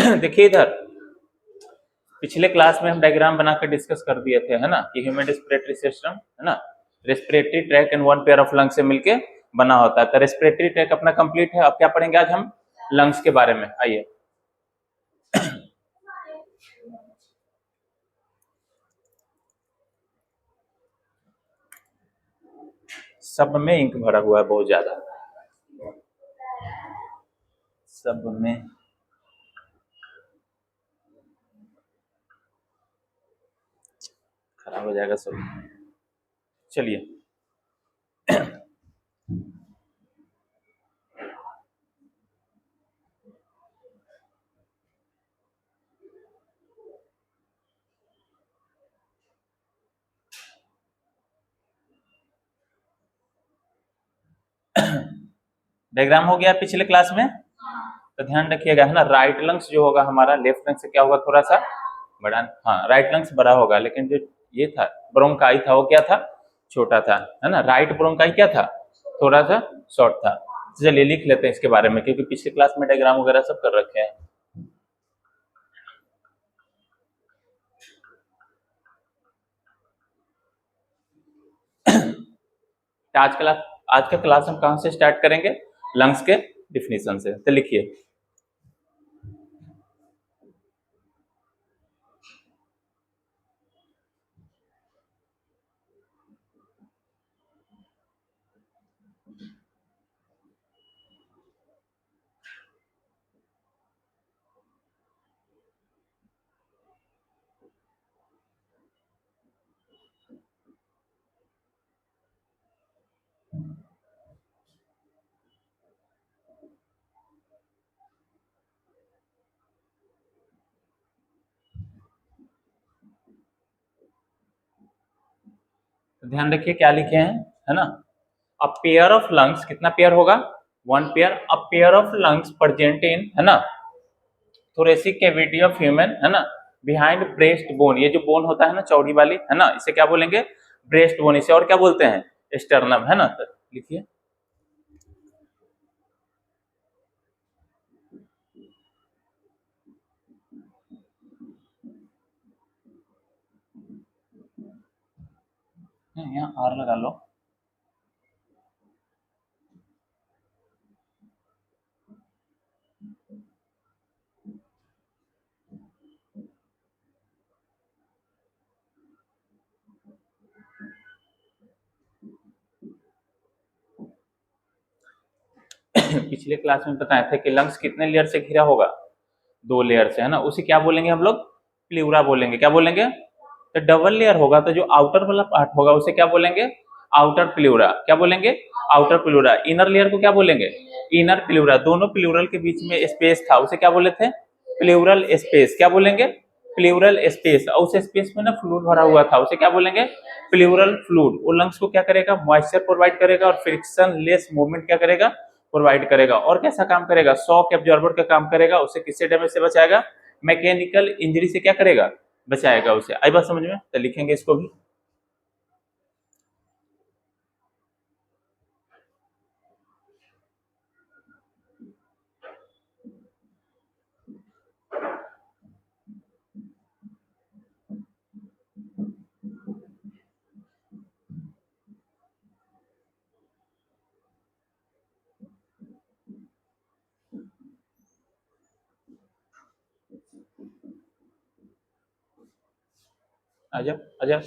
देखिए इधर पिछले क्लास में हम डायग्राम बनाकर डिस्कस कर दिए थे, है ना, कि ह्यूमन रेस्पिरेटरी सिस्टम, है ना, respiratory tract and one pair of lungs से मिलके बना होता है। तो रेस्पिरेटरी ट्रैक अपना कंप्लीट है। अब क्या पढ़ेंगे आज हम? लंग्स के बारे में। आइए, सब में इंक भरा हुआ है बहुत ज्यादा, सब में। खराब हो जाएगा सब। चलिए डायग्राम हो गया पिछले क्लास में, तो ध्यान रखिएगा, है ना। राइट लंग्स जो होगा हमारा, लेफ्ट लंग से क्या होगा, थोड़ा सा बड़ा। हाँ, राइट लंग्स बड़ा होगा, लेकिन जो ये था ब्रोंकाई था वो क्या था, छोटा था, है ना। राइट ब्रोंकाई क्या था, थोड़ा सा शॉर्ट था। चलिए लिख लेते हैं इसके बारे में, क्योंकि पिछले क्लास में डायग्राम वगैरह सब कर रखे हैं। तो आज का क्लास हम कहां से स्टार्ट करेंगे? लंग्स के डिफिनीशन से। तो लिखिए, तो ध्यान रखिए क्या लिखे हैं, है ना। अ पेयर ऑफ लंग्स, कितना पेयर होगा, one pair. A pair of lungs present in, है ना, थोरेसिक कैविटी ऑफ ह्यूमन, है ना, बिहाइंड ब्रेस्ट बोन। ये जो बोन होता है ना चौड़ी वाली, है ना, इसे क्या बोलेंगे, ब्रेस्ट बोन। इसे और क्या बोलते हैं, स्टर्नम, है ना। तो लिखिए, यहाँ आर लगा लो। पिछले क्लास में बताए थे कि लंग्स कितने लेयर से घिरा होगा, दो लेयर से, है ना। उसे क्या बोलेंगे हम लोग, प्लूरा बोलेंगे। क्या बोलेंगे, तो डबल लेयर होगा तो जो आउटर वाला पार्ट होगा उसे क्या बोलेंगे, आउटर प्लूरा। क्या बोलेंगे, आउटर प्लूरा। इनर लेयर को क्या बोलेंगे, इनर प्लूरा। दोनों प्लूरल के बीच में स्पेस था, उसे क्या बोले थे, प्लूरल स्पेस। क्या बोलेंगे, प्लूरल स्पेस। और उस स्पेस में ना फ्लूइड भरा हुआ था, उसे क्या बोलेंगे, प्लूरल फ्लूइड। वो लंग्स को क्या करेगा, मॉइस्चर प्रोवाइड करेगा और फ्रिक्शन लेस मूवमेंट क्या करेगा, प्रोवाइड करेगा। और कैसा काम करेगा, शॉक एब्जॉर्बर का काम करेगा। उसे किससे डैमेज से बचाएगा, मैकेनिकल इंजरी से क्या करेगा, बचाएगा उसे। आई बात समझ में? तो लिखेंगे इसको भी। आजा आजा।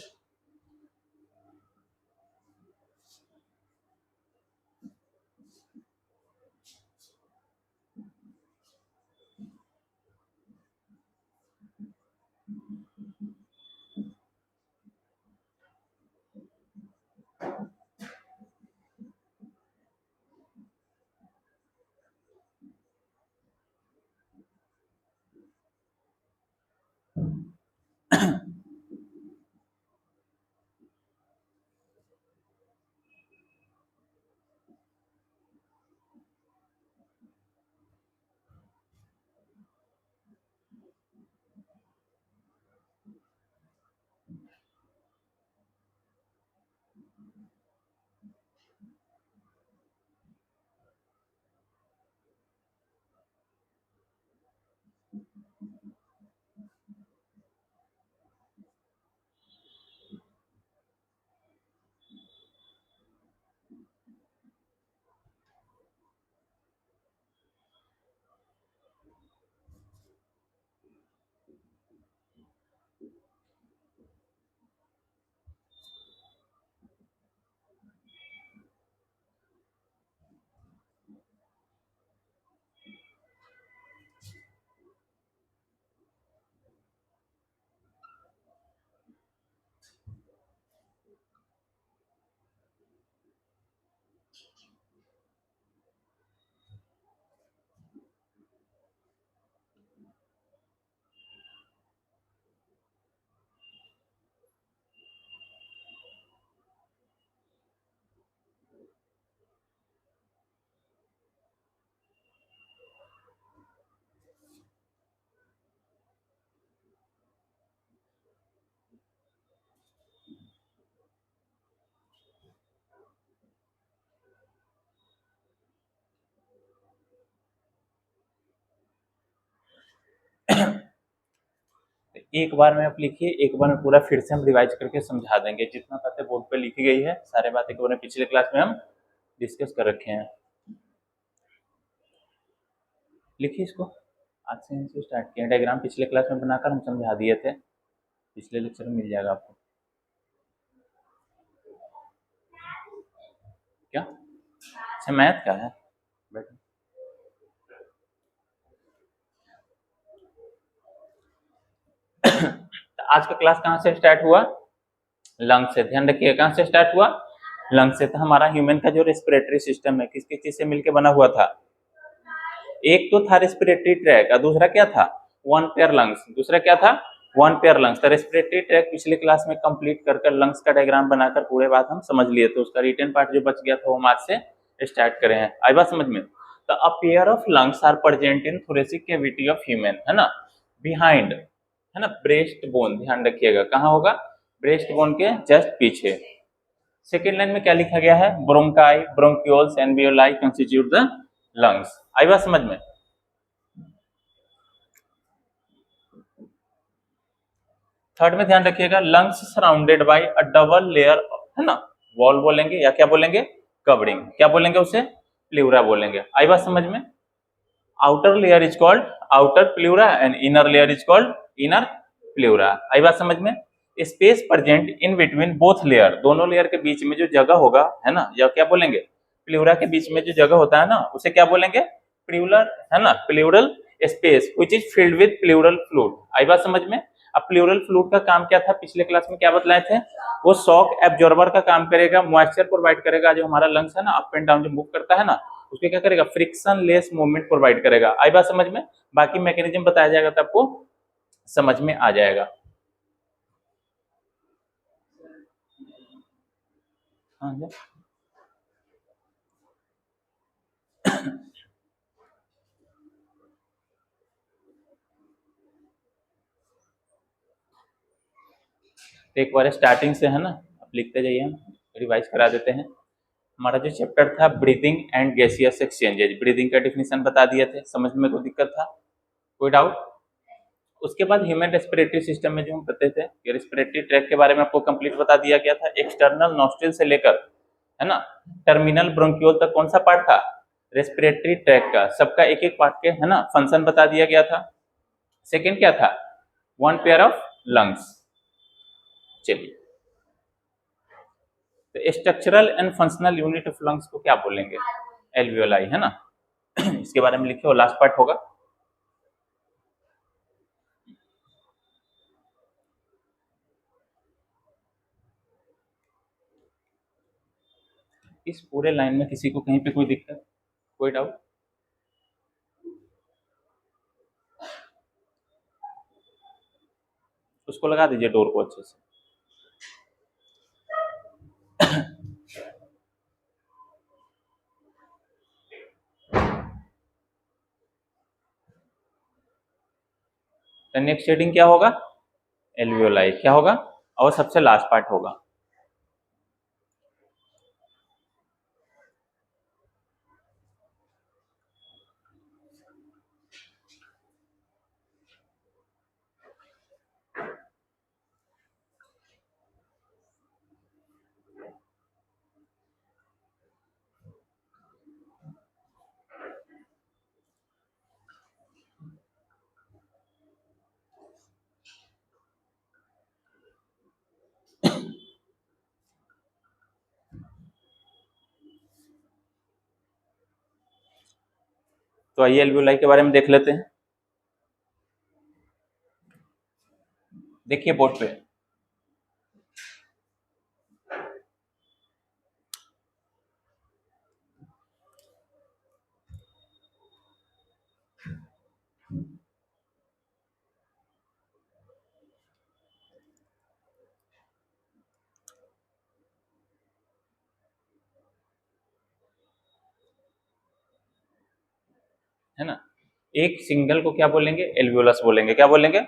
एक बार में आप लिखिए, एक बार में पूरा फिर से हम रिवाइज करके समझा देंगे। जितना बातें बोर्ड पे लिखी गई है सारे बातें एक बार पिछले क्लास में हम डिस्कस कर रखे हैं। लिखिए इसको, आज से इनसे स्टार्ट किया। डायग्राम पिछले क्लास में बनाकर हम समझा दिए थे, पिछले लेक्चर में मिल जाएगा आपको। क्या अच्छा मैथ का है? बैठो। तो आज का क्लास कहाँ से स्टार्ट हुआ? लंग से। ध्यान रखिए कहाँ से स्टार्ट हुआ? लंग से। तो हमारा ह्यूमन का जो रेस्पिरेटरी सिस्टम है किस किस चीज से मिलकर बना हुआ था? एक तो था रेस्पिरेटरी ट्रैक और दूसरा क्या था? One pair lungs. दूसरा क्या था? One pair lungs. तो रेस्पिरेटरी ट्रैक पिछले क्लास में कंप्लीट कर लंग्स का डायग्राम बनाकर पूरे बात हम समझ लिए। तो उसका रिटन पार्ट जो बच गया था वो हम आज से स्टार्ट करें हैं। आई बात समझ में? तो a pair of lungs are present in thoracic cavity of human, है ना, बिहाइंड, है ना, ब्रेस्ट बोन। ध्यान रखिएगा कहाँ होगा? ब्रेस्ट बोन के जस्ट पीछे। सेकेंड लाइन में क्या लिखा गया है? Bronchi, bronchioles, alveoli constitute the lungs. आई बात समझ में? थर्ड में ध्यान रखिएगा, lungs surrounded by a double layer, है ना, वॉल बोलेंगे या क्या बोलेंगे? कवरिंग। क्या बोलेंगे उसे? प्लूरा बोलेंगे। आई बात समझ में? Outer layer is called outer pleura and inner layer is called inner pleura. आई बात समझ में? Space present in between both layer, दोनों लेयर के बीच में जो जगह होगा, है ना, या क्या बोलेंगे? प्लूरा के बीच में जो जगह होता है ना उसे क्या बोलेंगे? प्लूरल, है ना, pleural space which is filled with pleural fluid. आई बात समझ में? अब प्लूरल फ्लूइड का काम क्या था पिछले क्लास में क्या बतलाए थे? वो शॉक एब्जॉर्बर का काम करेगा, मॉइस्चर प्रोवाइड करेगा। जो हमारा लंग्स है ना अप एंड डाउन जो मूव करता है ना उसके क्या करेगा? फ्रिक्शन लेस मूवमेंट प्रोवाइड करेगा। आई बात समझ में? बाकी मैकेनिज्म बताया जाएगा तो आपको समझ में आ जाएगा। हाँ, एक बार स्टार्टिंग से, है ना, आप लिखते जाइए, हम रिवाइज करा देते हैं। हमारा जो चैप्टर था breathing and gaseous exchanges, breathing का डेफिनेशन बता दिए थे, समझ में कोई दिक्कत था? कोई डाउट? उसके बाद ह्यूमन रेस्पिरेटरी सिस्टम में जो हम पढ़ते थे ये रेस्पिरेटरी ट्रैक के बारे में आपको कंप्लीट बता दिया गया था। एक्सटर्नल नॉस्ट्रिल से लेकर, है ना, टर्मिनल ब्रोंक्यूल तक कौन सा पार्ट था? रेस्पिरेटरी ट्रैक का। सबका एक एक पार्ट के, है ना, फंक्शन बता दिया गया था। सेकेंड क्या था? One pair of lungs. चलिए, तो structural and functional unit of lungs को क्या बोलेंगे? एल्वियोलाई, है ना। इसके बारे में लिखे, वो लास्ट पार्ट होगा। इस पूरे लाइन में किसी को कहीं पे कोई दिक्कत, कोई डाउट? उसको लगा दीजिए डोर को अच्छे से। तो नेक्स्ट हेडिंग क्या होगा? एल्वियोलाई। क्या होगा? और सबसे लास्ट पार्ट होगा। तो आइए एल्वियोलाई के बारे में देख लेते हैं। देखिए बोर्ड पे, है ना, एक सिंगल को क्या बोलेंगे? एल्वियोलस बोलेंगे। क्या बोलेंगे?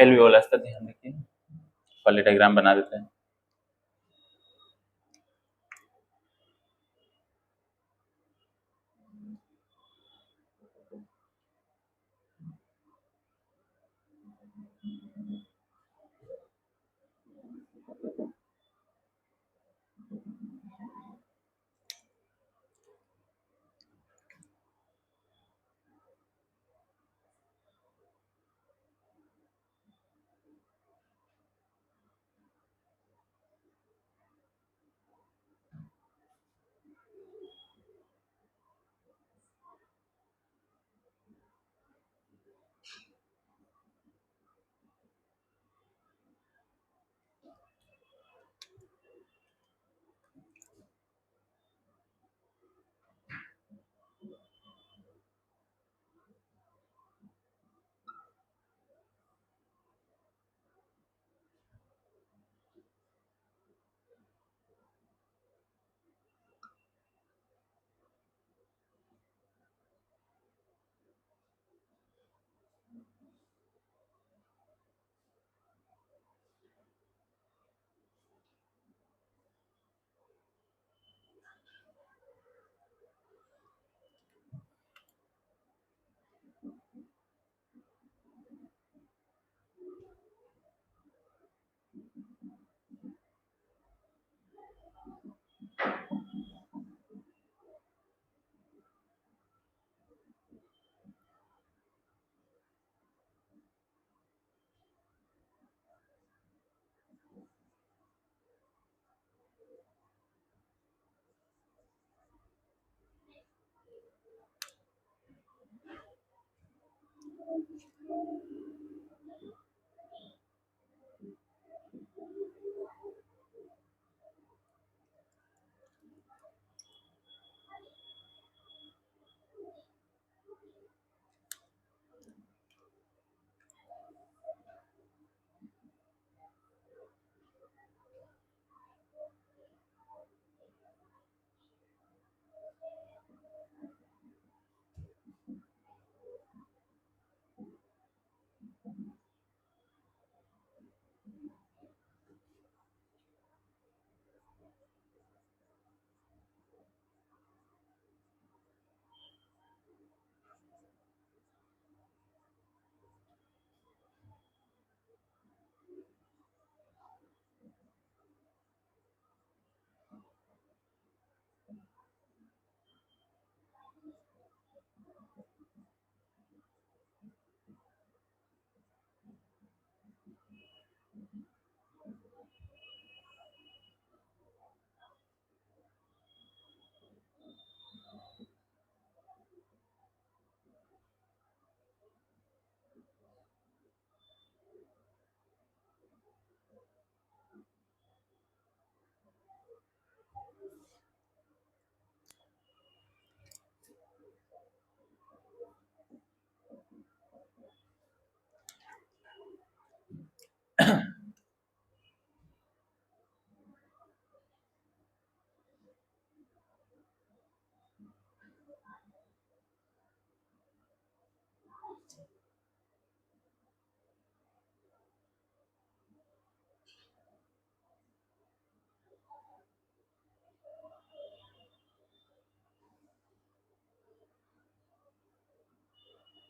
एल्वियोलस। तो ध्यान रखिए, पहले डायग्राम बना देते हैं।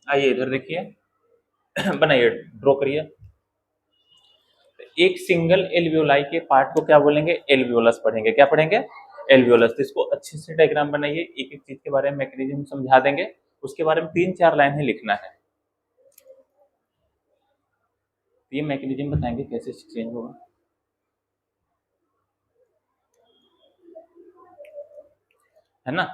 आइए इधर देखिए। बनाइए, ड्रॉ करिए। एक सिंगल एल्वियोलाई के पार्ट को क्या बोलेंगे? एल्वियोलस पढ़ेंगे। क्या पढ़ेंगे? एल्वियोलस। तो इसको अच्छे से डायग्राम बनाइए, एक एक चीज के बारे में मैकेनिज्म समझा देंगे, उसके बारे में 3-4 लाइन ही लिखना है। ये मैकेनिज्म बताएंगे कैसे चेंज होगा, है ना।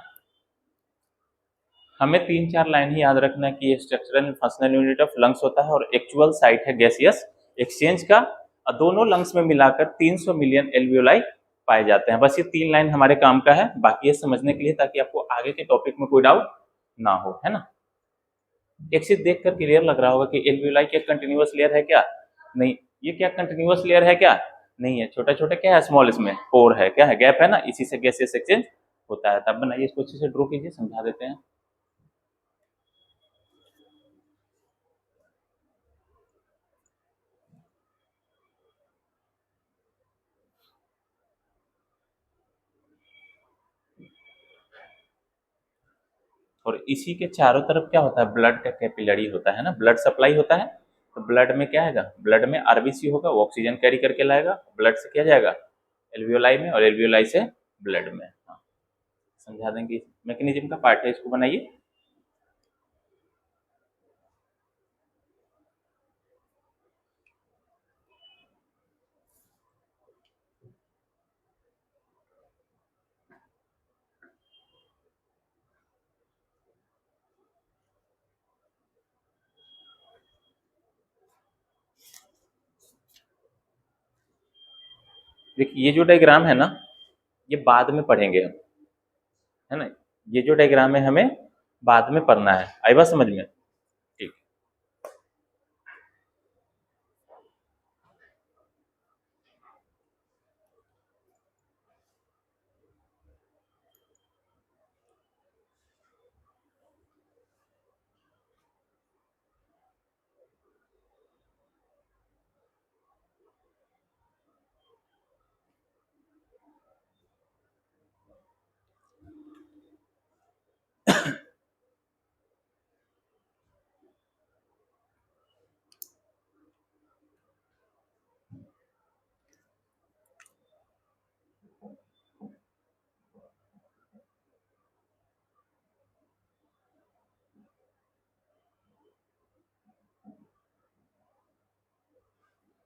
हमें 3-4 लाइन ही याद रखना है कि ये structural and functional unit of lungs होता है और एक्चुअल साइट है गैसियस एक्सचेंज का। और दोनों लंग्स में मिलाकर 300 मिलियन एल्वियोलाई पाए जाते हैं। बस ये 3 लाइन हमारे काम का है, बाकी ये समझने के लिए ताकि आपको आगे के टॉपिक में कोई डाउट ना हो, है ना। एक चीज देखकर क्लियर लग रहा होगा कि एल्वियोलाई क्या कंटिन्यूअस लेयर है क्या? नहीं। ये क्या कंटिन्यूअस लेयर है क्या? नहीं है। छोटा छोटा क्या है? स्मॉल, इसमें पोर है, क्या है? गैप है ना, इसी से गैसियस एक्सचेंज होता है। तब बनाइए, इसको अच्छे से ड्रॉ कीजिए, समझा देते हैं। और इसी के चारों तरफ क्या होता है? ब्लड का कैपिलरी होता है ना, ब्लड सप्लाई होता है। तो ब्लड में क्या है? ब्लड में आरबीसी होगा, वो ऑक्सीजन कैरी करके लाएगा, ब्लड से क्या जाएगा? एल्वियोलाई में, और एल्वियोलाई से ब्लड में। हाँ, समझा देंगे। मैकेनिज्म का पार्ट है, इसको बनाइए। देखिए, ये जो डायग्राम है ना, ये बाद में पढ़ेंगे हम, है ना। ये जो डायग्राम है हमें बाद में पढ़ना है। आई बात समझ में? ठीक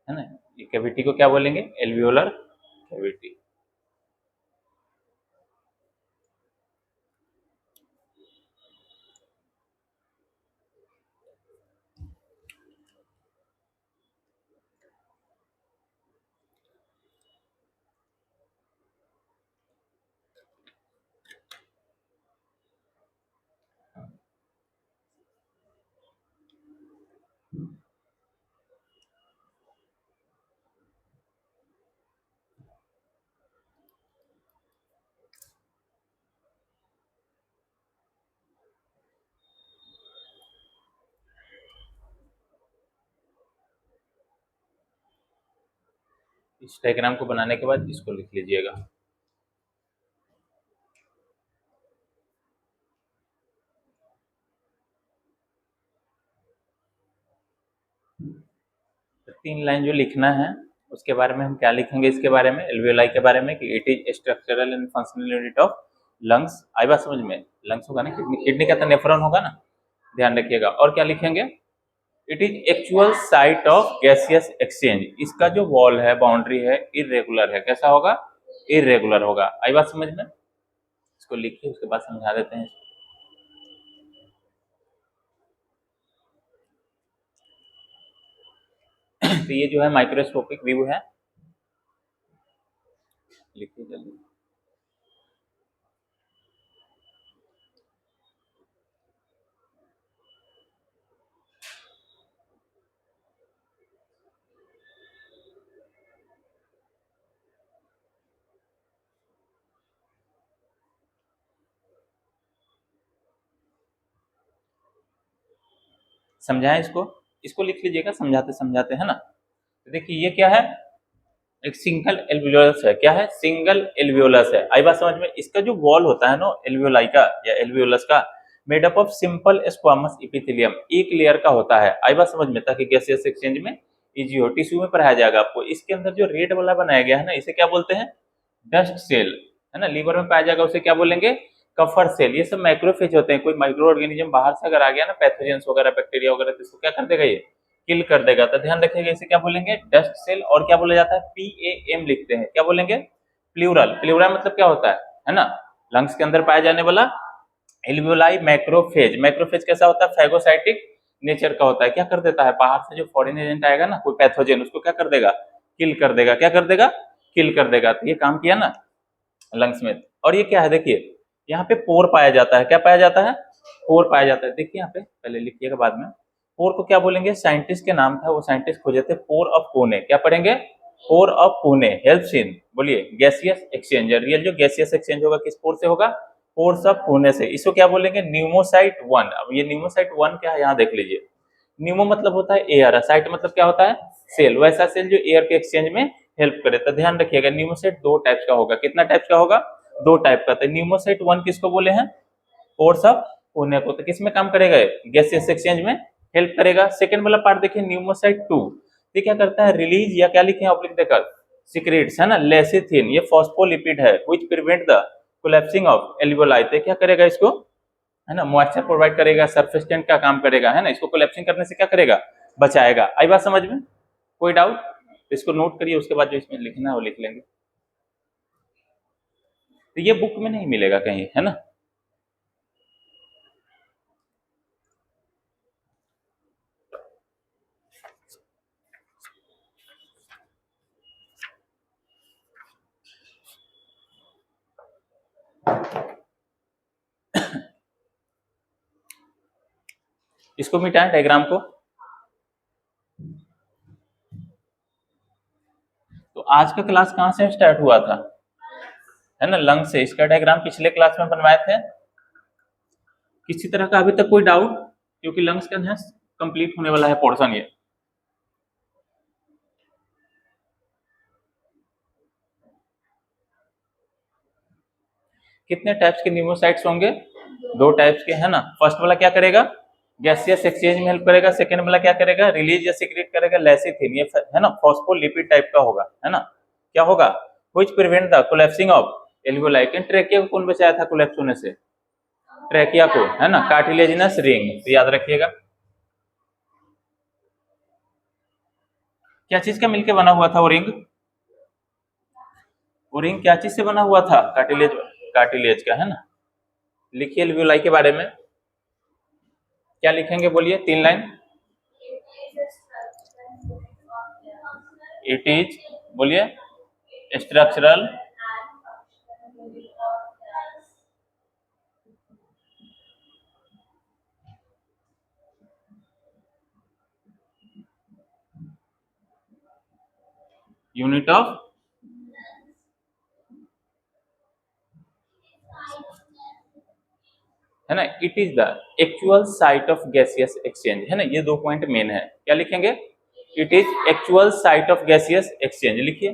है ना। ये कैविटी को क्या बोलेंगे? Alveolar cavity. इस डायग्राम को बनाने के बाद इसको लिख लीजिएगा। तो 3 लाइन जो लिखना है उसके बारे में हम क्या लिखेंगे, इसके बारे में एल्वियोलाई के बारे में कि it is structural and functional unit of lungs. आई बात समझ में? लंग्स होगा ना, किडनी, किडनी का तो नेफ्रॉन होगा ना, ध्यान रखिएगा। और क्या लिखेंगे, it is actual site of gaseous exchange. इसका जो वॉल है, बाउंड्री है, इरेगुलर है। कैसा होगा? इरेगुलर होगा। आई बात समझ में? इसको लिखिए, उसके बाद समझा देते हैं। तो ये जो है माइक्रोस्कोपिक व्यू है, लिखिए जल्दी। समझाएं इसको, इसको लिख लीजिएगा समझाते समझाते, है ना। तो देखिए ये क्या है, एक सिंगल एल्वियोलस है। क्या है? सिंगल एल्वियोलस है। आई बात समझ में? इसका जो वॉल होता है ना एल्वियोलाई का या एल्वियोलस का, made up of simple squamous epithelium, एक लेयर का होता है। आई बात समझ में? ताकि गैसियस एक्सचेंज में इजी हो। टिश्यू में पढ़ाया जाएगा आपको। इसके अंदर जो रेड वाला बनाया गया है ना, इसे क्या बोलते हैं? डस्ट सेल, है ना। लीवर में पाया जाएगा उसे क्या बोलेंगे? कफर सेल। ये सब माइक्रोफेज होते हैं। कोई माइक्रो ऑर्गेनिज्म बाहर से अगर आ गया ना, पैथोजेंस वगैरह, बैक्टीरिया वगैरह, तो इसको क्या कर देगा? ये किल कर देगा। तो ध्यान रखिएगा, इसे क्या बोलेंगे? Dust cell. और क्या बोला जाता है? PAM लिखते हैं। क्या बोलेंगे? प्लूरल। प्लूरल मतलब क्या होता है ना। लंग्स के अंदर पाया जाने वाला एल्वियोलाई मैक्रोफेज। मैक्रोफेज कैसा होता है? फैगोसाइटिक नेचर का होता है। क्या कर देता है? बाहर से जो फॉरेन एजेंट आएगा ना, कोई पैथोजेन, उसको क्या कर देगा? किल कर देगा। क्या कर देगा? किल कर देगा। तो ये काम किया ना लंग्स में। और ये क्या है? देखिए यहाँ पे पोर पाया जाता है। क्या पाया जाता है? पोर पाया जाता है। देखिए यहाँ पे, पहले लिखिएगा बाद में। पोर को क्या बोलेंगे? साइंटिस्ट के नाम था, वो साइंटिस्ट खोजे थे, पोर ऑफ पुणे। क्या पढ़ेंगे? Pore of Pune helps in, बोलिए, गैसियस एक्सचेंज। रियल जो गैसियस एक्सचेंज होगा किस पोर से होगा? पोर्स ऑफ पुणे से। इसको क्या बोलेंगे? न्यूमोसाइट 1। अब ये न्यूमोसाइट 1 क्या है, यहाँ देख लीजिए। न्यूमो मतलब होता है एयर, साइट मतलब क्या होता है? सेल। वैसा सेल जो एयर के एक्सचेंज में हेल्प करे। तो ध्यान रखिएगा, न्यूमोसाइट 2 टाइप्स का होगा। कितना टाइप्स का होगा? 2 टाइप का। तो न्यूमोसाइट 1 किसको बोले हैं? पोर्स ऑफ पुणे को। तो किस में काम करेगा? गैसियस एक्सचेंज में हेल्प करेगा। सेकंड वाला पार्ट देखिए, न्यूमोसाइट 2, ये क्या करता है? रिलीज, या क्या लिखे हैं ऑब्लिक देकर, सीक्रेट्स, है ना, लेसिथिन। ये फॉस्फोलिपिड है which prevent the collapsing of alveoli. तो क्या करेगा इसको, है ना, मॉइस्चर प्रोवाइड करेगा, सरफेस्टेंट का काम करेगा, है ना। इसको कोलैप्सिंग करने से क्या करेगा? बचाएगा। आई बात समझ में? कोई डाउट? इसको नोट करिए, उसके बाद जो इसमें लिखना है वो लिख लेंगे। तो ये बुक में नहीं मिलेगा कहीं, है ना। इसको मिटाएं डायग्राम को। तो आज का क्लास कहाँ से स्टार्ट हुआ था, है ना, लंग से। इसका डायग्राम पिछले क्लास में बनवाए थे। किसी तरह का अभी तक कोई डाउट? क्योंकि लंग्स का कंप्लीट होने वाला है पोर्शन ये। कितने टाइप्स के न्यूमोसाइट्स होंगे? 2 टाइप्स के, है ना। फर्स्ट वाला क्या करेगा? गैसियस एक्सचेंज में हेल्प करेगा। सेकंड वाला क्या करेगा? रिलीज या सीक्रेट करेगा, लेसिथिन। ये, है ना, फॉस्फोलिपिड टाइप का होगा, है ना। क्या होगा? Which prevent the collapsing of alveoli. Trachea को कौन बचाया था कोलैप्स होने से? ट्रेकिया को, है ना, कार्टिलेजिनस रिंग। तो याद रखिएगा। क्या चीज का मिलके बना हुआ था वो रिंग? वो रिंग क्या चीज से बना हुआ था? कार्टिलेज, कार्टिलेज का, है ना। लिखिए एल्वियोलाई के बारे में। क्या लिखेंगे बोलिए? 3 लाइन। इट इज, बोलिए, स्ट्रक्चरल यूनिट ऑफ, है ना, it is the actual site of gaseous exchange, है ना। ये 2 पॉइंट मेन है। क्या लिखेंगे? It is actual site of gaseous exchange, लिखिए।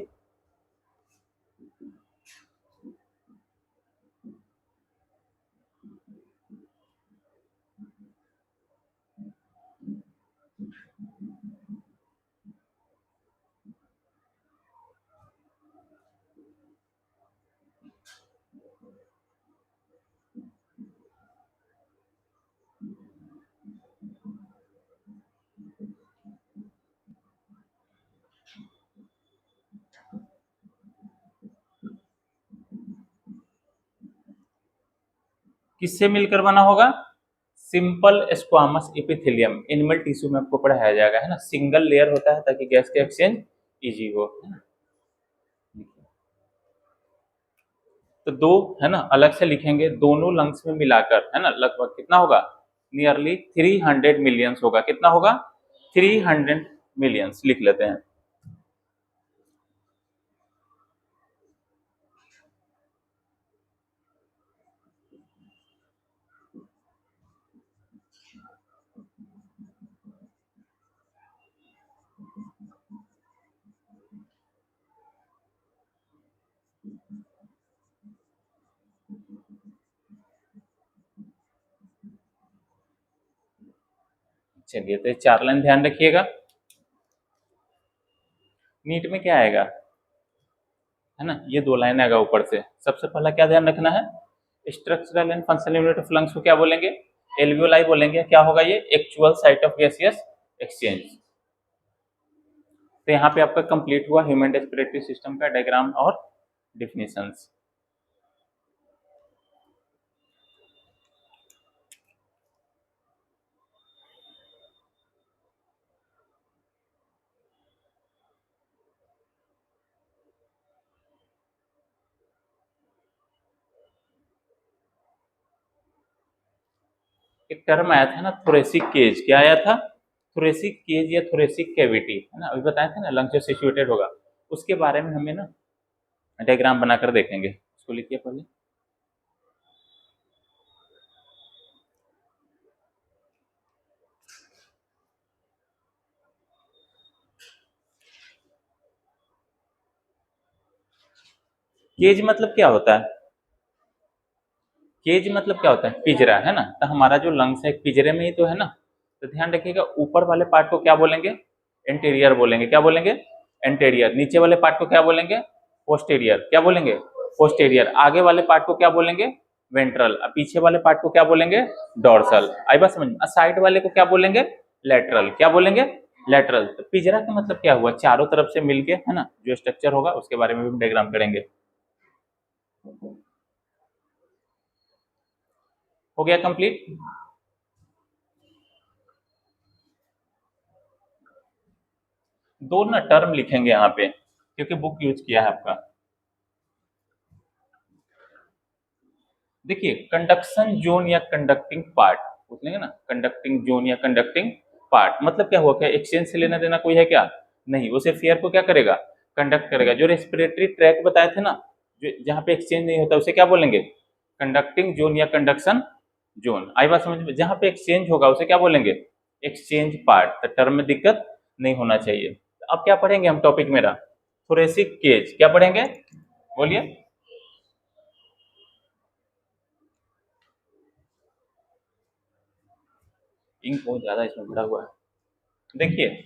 किससे मिलकर बना होगा? Simple squamous epithelium, animal tissue में आपको पढ़ाया जाएगा, है ना। सिंगल लेयर होता है ताकि गैस का एक्सचेंज इजी हो, है ना। तो दो, है ना, अलग से लिखेंगे, दोनों लंग्स में मिलाकर, है ना, लगभग कितना होगा? नियरली 300 मिलियंस होगा। कितना होगा? 300 मिलियंस लिख लेते हैं। चलिए, तो 4 लाइन ध्यान रखिएगा। नीट में क्या आएगा, है ना, ये 2 लाइन आएगा ऊपर से। सबसे पहला क्या ध्यान रखना है? Structural and functional unit of lungs को क्या बोलेंगे? एल्वियोलाई बोलेंगे। क्या होगा ये? Actual site of gaseous exchange. तो यहाँ पे आपका कंप्लीट हुआ ह्यूमन रेस्पिरेटरी सिस्टम का डायग्राम और डिफिनीशंस। एक टर्म आया था ना, थोरेसिक केज। क्या आया था? थोरेसिक केज या थोरेसिक कैविटी, है ना, अभी बताया था ना, लंग से सिचुएटेड होगा। उसके बारे में हमें ना डायग्राम बनाकर देखेंगे। इसको लिखिए पहले। केज मतलब क्या होता है? केज मतलब क्या होता है? पिंजरा, है ना। तो हमारा जो लंग्स है एक पिंजरे में ही तो है ना। तो ध्यान रखिएगा, ऊपर वाले पार्ट को क्या बोलेंगे? एंटीरियर बोलेंगे। क्या बोलेंगे? एंटीरियर। नीचे वाले पार्ट को क्या बोलेंगे? पोस्टीरियर। क्या बोलेंगे? पोस्टीरियर। आगे वाले पार्ट को क्या बोलेंगे? वेंट्रल। पीछे वाले पार्ट को क्या बोलेंगे? डोर्सल। आई बात समझ में? साइड वाले को क्या बोलेंगे? लेटरल। क्या बोलेंगे? लेटरल। तो पिंजरा का मतलब क्या हुआ? चारों तरफ से मिलके, है ना, जो स्ट्रक्चर होगा उसके बारे में भी डायग्राम करेंगे। हो गया कंप्लीट? दो ना टर्म लिखेंगे यहाँ पे, क्योंकि बुक यूज किया है आपका। देखिए, कंडक्शन जोन या कंडक्टिंग पार्ट पूछ लेंगे ना। कंडक्टिंग जोन या कंडक्टिंग पार्ट मतलब क्या हुआ? क्या एक्सचेंज से लेना देना कोई है क्या? नहीं। वो सिर्फ एयर को क्या करेगा? कंडक्ट करेगा। जो रेस्पिरेटरी ट्रैक बताए थे ना, जो जहाँ पे एक्सचेंज नहीं होता, उसे क्या बोलेंगे? कंडक्टिंग जोन या कंडक्शन जोन। आई बात समझ में? जहाँ पे एक्सचेंज होगा उसे क्या बोलेंगे? Exchange part. तो टर्म में दिक्कत नहीं होना चाहिए। अब क्या पढ़ेंगे हम? टॉपिक मेरा थोरेसिक केज। क्या पढ़ेंगे? बोलिए। इंक बहुत ज्यादा इसमें भरा हुआ है। देखिए,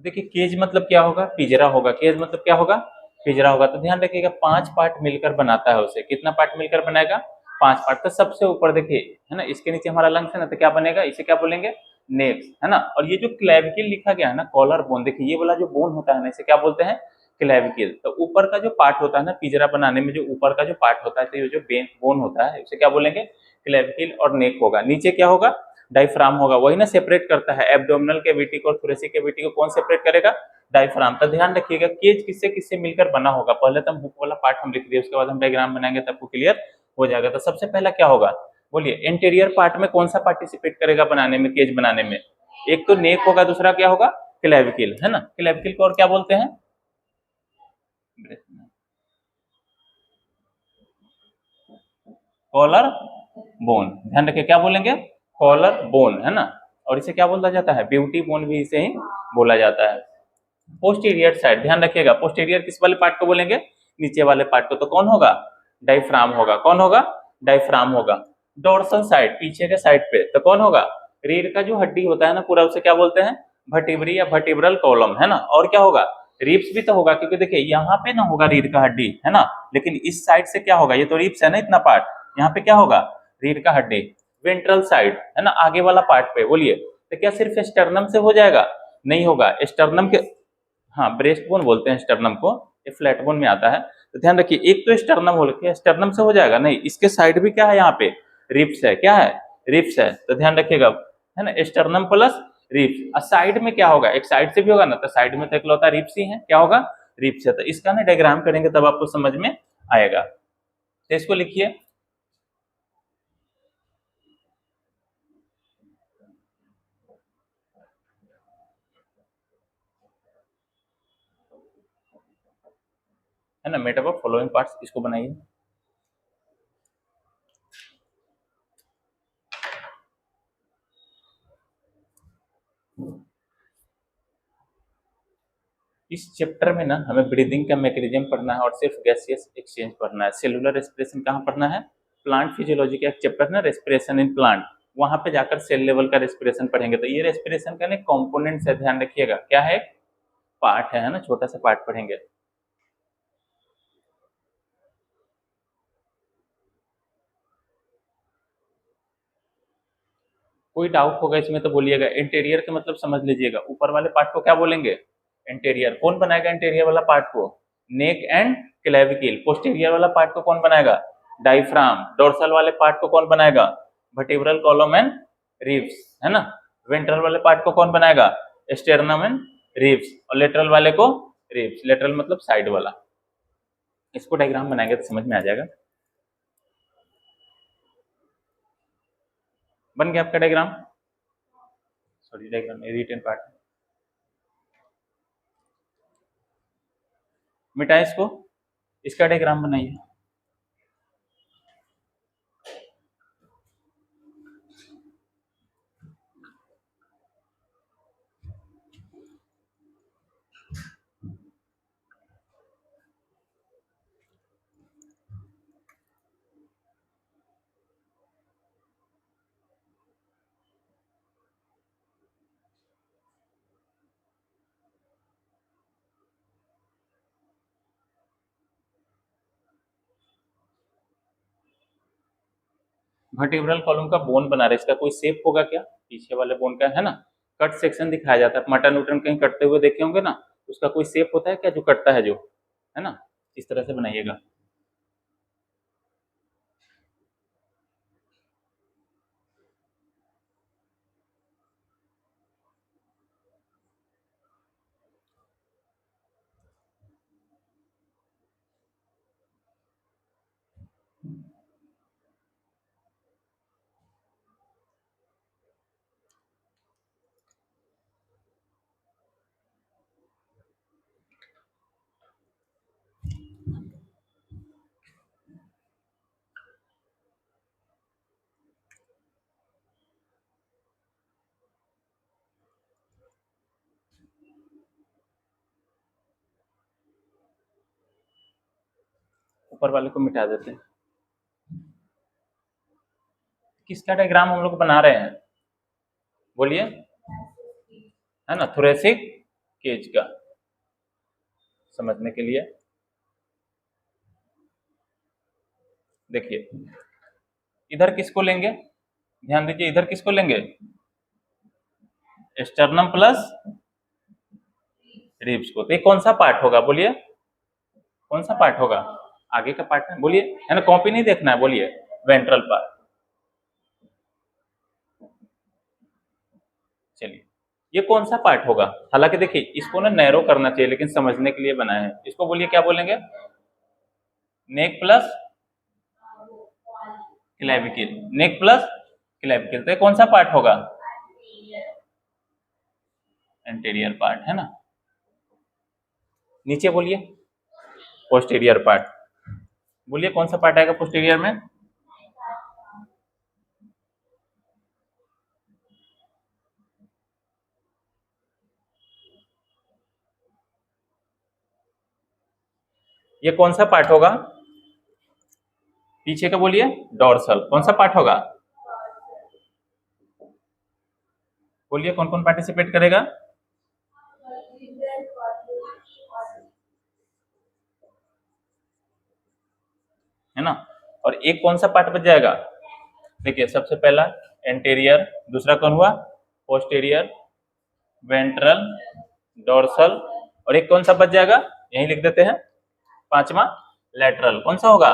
देखिए, केज मतलब क्या होगा? पिंजरा होगा। केज मतलब क्या होगा? पिंजरा होगा। तो ध्यान रखिएगा, 5 पार्ट मिलकर बनाता है उसे। कितना पार्ट मिलकर बनाएगा? 5 पार्ट। तो सबसे ऊपर देखिए, है ना, इसके नीचे हमारा लंग्स है ना, तो क्या बनेगा? इसे क्या बोलेंगे? नेक्स, है ना। और ये जो क्लेविकल लिखा गया है ना, कॉलर बोन, देखिए ये वाला जो बोन होता है ना, इसे क्या बोलते हैं, क्लेविकल। तो ऊपर का जो पार्ट होता है ना, पिंजरा बनाने में जो ऊपर का जो पार्ट होता है, तो ये जो बोन होता है उसे क्या बोलेंगे, क्लेविकल। और नेक होगा, नीचे क्या होगा, डायफ्राम होगा। वही ना सेपरेट करता है एब्डोमिनल कैविटी को और थोरेसिक कैविटी को, कौन सेपरेट करेगा, डायफ्राम। तो ध्यान रखिएगा केज किससे किससे मिलकर बना होगा। पहले तो हम हुक वाला पार्ट हम लिख दिए, उसके बाद हम डायग्राम बनाएंगे तब आपको क्लियर हो जाएगा। तो सबसे पहला क्या होगा, बोलिए, इंटीरियर पार्ट में कौन सा पार्टिसिपेट करेगा बनाने में, केज बनाने में, एक तो नेक होगा, दूसरा क्या होगा, क्लेविकल, है ना। क्लेविकल को और क्या बोलते हैं, कॉलर बोन। ध्यान रखिए क्या बोलेंगे, कॉलर बोन, है ना। और इसे क्या बोला जाता है, ब्यूटी बोन भी इसे ही बोला जाता है। पोस्टीरियर साइड, ध्यान रखिएगा, पोस्टीरियर किस वाले पार्ट को बोलेंगे, नीचे वाले पार्ट को। तो कौन होगा, डायफ्राम होगा। कौन होगा, डायफ्राम होगा। डोर्सल साइड, पीछे के साइड पे, तो कौन होगा, रीढ़ का जो हड्डी होता है ना पूरा, उसे क्या बोलते हैं, वर्टिब्री या वर्टिब्रल कॉलम, है ना। और क्या होगा, रिब्स भी तो होगा, क्योंकि देखिए यहाँ पे ना होगा रीढ़ का हड्डी, है ना, लेकिन इस साइड से क्या होगा, ये तो रिब्स है ना इतना पार्ट, यहाँ पे क्या होगा, रीढ़ का हड्डी। वेंट्रल साइड, है ना, आगे वाला पार्ट पे, बोलिए, तो क्या सिर्फ स्टर्नम से हो जाएगा, नहीं होगा, स्टर्नम के, हाँ ब्रेस्ट बोन बोलते हैं स्टर्नम को, ये फ्लैट बोन में आता है। तो ध्यान रखिए, एक तो स्टर्नम हो रखी है, स्टर्नम से हो जाएगा नहीं, इसके साइड भी क्या है, यहाँ पे रिप्स है, क्या है, रिप्स है। तो ध्यान रखिएगा, है ना, स्टर्नम प्लस रिप्स। और साइड में क्या होगा, एक साइड से भी होगा ना, तो साइड में तो इकलौता रिप्स ही है, क्या होगा, रिप्स है। तो इसका ना डायग्राम करेंगे तब आपको समझ में आएगा। तो इसको लिखिए, है ना, मेट ऑफ फॉलोइंग पार्ट्स, इसको बनाइए। इस चैप्टर में ना हमें ब्रीदिंग का मैकेनिज्म पढ़ना है और सिर्फ गैसियस एक्सचेंज पढ़ना है। सेलुलर रेस्पिरेशन कहाँ पढ़ना है, प्लांट फिजियोलॉजी का एक चैप्टर है ना, रेस्पिरेशन इन प्लांट, वहां पे जाकर सेल लेवल का रेस्पिरेशन पढ़ेंगे। तो ये रेस्पिरेशन का कंपोनेंट्स है, ध्यान रखिएगा, क्या है, पार्ट है ना, छोटा सा पार्ट पढ़ेंगे। कोई डाउट होगा इसमें तो बोलिएगा। इंटीरियर का मतलब समझ लीजिएगा, ऊपर वाले पार्ट को क्या बोलेंगे, इंटीरियर। कौन बनाएगा इंटीरियर वाला पार्ट को, नेक एंड क्लेविकल। पोस्टीरियर वाला पार्ट को कौन बनाएगा, डायफ्राम। डोर्सल वाले पार्ट को कौन बनाएगा, वर्टिब्रल कॉलम एंड रिब्स, है ना। वेंट्रल वाले पार्ट को कौन बनाएगा, स्टेर्नम एंड रिब्स। और लेटरल वाले को रिब्स, लेटरल मतलब साइड वाला। इसको डायग्राम बनाएंगे तो समझ में आ जाएगा। बन गया आपका diagram, sorry diagram written part, मिटाए इसको, इसका डायग्राम बनाइए। वर्टिब्रल कॉलम का बोन बना रहे, इसका कोई शेप होगा क्या, पीछे वाले बोन का, है ना, कट सेक्शन दिखाया जाता है। मटन उटन कहीं कटते हुए देखे होंगे ना, उसका कोई शेप होता है क्या जो कटता है जो, है ना, इस तरह से बनाइएगा। ऊपर वाले को मिटा देते हैं। किसका डायग्राम हम लोग बना रहे हैं, बोलिए, है ना, थोरेसिक केज का, समझने के लिए। देखिए इधर किसको लेंगे, ध्यान दीजिए, इधर किसको लेंगे, स्टर्नम प्लस रिब्स को, तो ये कौन सा पार्ट होगा बोलिए, कौन सा पार्ट होगा, आगे का पार्ट है बोलिए, है ना, कॉपी नहीं देखना है, बोलिए वेंट्रल पार्ट। चलिए ये कौन सा पार्ट होगा, हालांकि देखिए इसको ना नैरो करना चाहिए लेकिन समझने के लिए बनाया है, इसको बोलिए क्या बोलेंगे, नेक प्लस क्लेविकल, नेक प्लस क्लेविकल, तो ये कौन सा पार्ट होगा, एंटीरियर पार्ट है ना। नीचे बोलिए पोस्टीरियर पार्ट, बोलिए कौन सा पार्ट आएगा पोस्टीरियर में, ये कौन सा पार्ट होगा, पीछे का बोलिए, डोर्सल, कौन सा पार्ट होगा, बोलिए कौन कौन पार्टिसिपेट करेगा, है ना। और एक कौन सा पार्ट बच जाएगा, देखिए सबसे पहला एंटीरियर, दूसरा कौन हुआ पोस्टीरियर, वेंट्रल, डोर्सल, और एक कौन सा बच जाएगा, यही लिख देते हैं, पांचवा लेटरल, कौन सा होगा,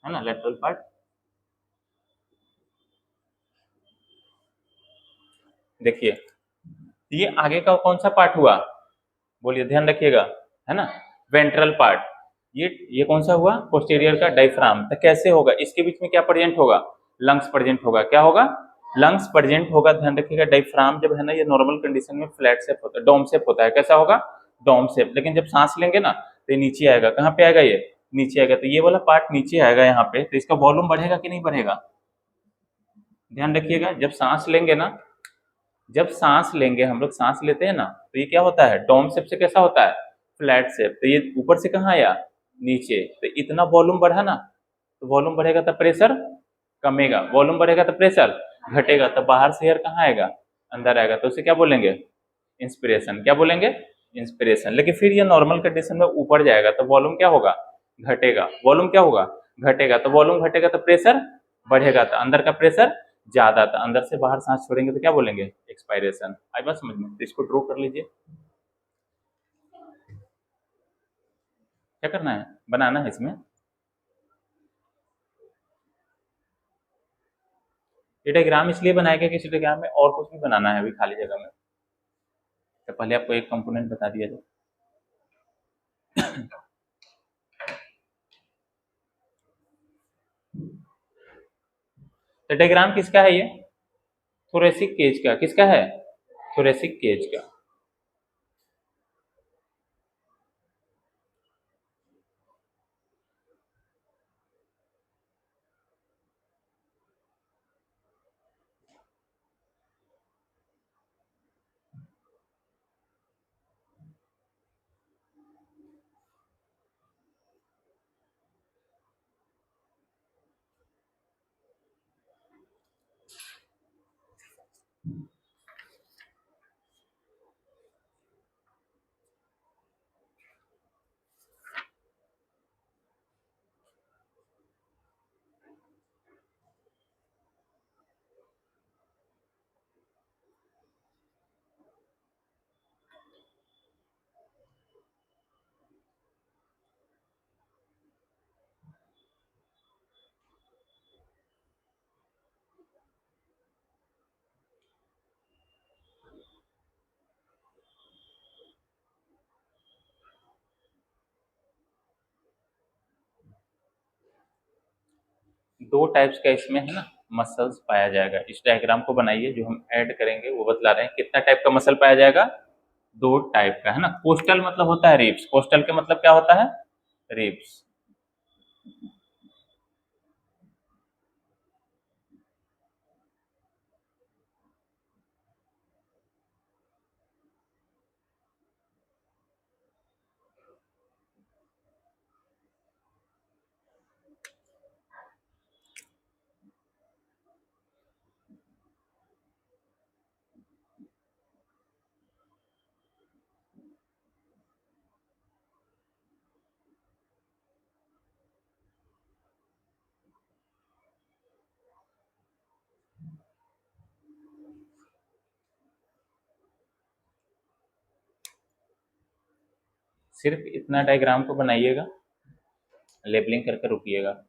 है ना, लेटरल पार्ट। देखिए ये आगे का कौन सा पार्ट हुआ, बोलिए ध्यान रखिएगा, है ना, वेंट्रल पार्ट, ये कौन सा हुआ पोस्टीरियर का डायफ्राम, तो कैसे होगा, इसके बीच में क्या प्रेजेंट होगा, लंग्स प्रेजेंट होगा, क्या होगा, लंग्स प्रेजेंट होगा, ध्यान रखिएगा, डायफ्राम जब है ना ये नॉर्मल कंडीशन में फ्लैट शेप होता है, डोम शेप होता है, कैसा होगा, डोम शेप, लेकिन जब सांस लेंगे ना तो ये नीचे आएगा, कहाँ पे आएगा, ये नीचे आएगा, तो ये वाला पार्ट नीचे आएगा यहाँ पे, तो इसका वॉल्यूम बढ़ेगा कि नहीं बढ़ेगा, ध्यान रखिएगा, जब सांस लेंगे ना, जब सांस लेंगे हम लोग सांस लेते हैं ना, तो ये क्या होता है, डोम शेप से कैसा होता है, फ्लैट शेप, तो ये ऊपर से कहाँ आया, नीचे, तो इतना वॉल्यूम बढ़ा ना, तो वॉल्यूम बढ़ेगा तो प्रेशर कमेगा, वॉल्यूम बढ़ेगा तो प्रेशर घटेगा, तो बाहर से एयर कहाँ आएगा, अंदर आएगा, तो उसे क्या बोलेंगे, इंस्पिरेशन, क्या बोलेंगे, इंस्पिरेशन, लेकिन फिर ये नॉर्मल कंडीशन में ऊपर जाएगा तो वॉल्यूम क्या होगा, घटेगा, वॉल्यूम क्या होगा, घटेगा, तो वॉल्यूम घटेगा तो प्रेशर बढ़ेगा, तो अंदर का प्रेशर ज्यादा था, अंदर से बाहर सांस छोड़ेंगे तो क्या बोलेंगे, एक्सपायरेशन, आई बात समझ में, तो इसको ड्रॉ कर लीजिए, क्या करना है, बनाना है इसमें, ये डायग्राम इसलिए बनाया गया कि इस डायग्राम में और कुछ भी बनाना है अभी खाली जगह में, तो पहले आपको एक कंपोनेंट बता दिया जाए। तो डायग्राम किसका है ये, थोरेसिक केज का, किसका है, थोरेसिक केज का, दो टाइप्स का इसमें है ना मसल्स पाया जाएगा, इस डायग्राम को बनाइए, जो हम ऐड करेंगे वो बतला रहे हैं, कितना टाइप का मसल पाया जाएगा, दो टाइप का, है ना, कोस्टल मतलब होता है रिब्स, कोस्टल के मतलब क्या होता है, रिब्स, सिर्फ इतना डायग्राम को बनाइएगा, लेबलिंग करके रुकिएगा।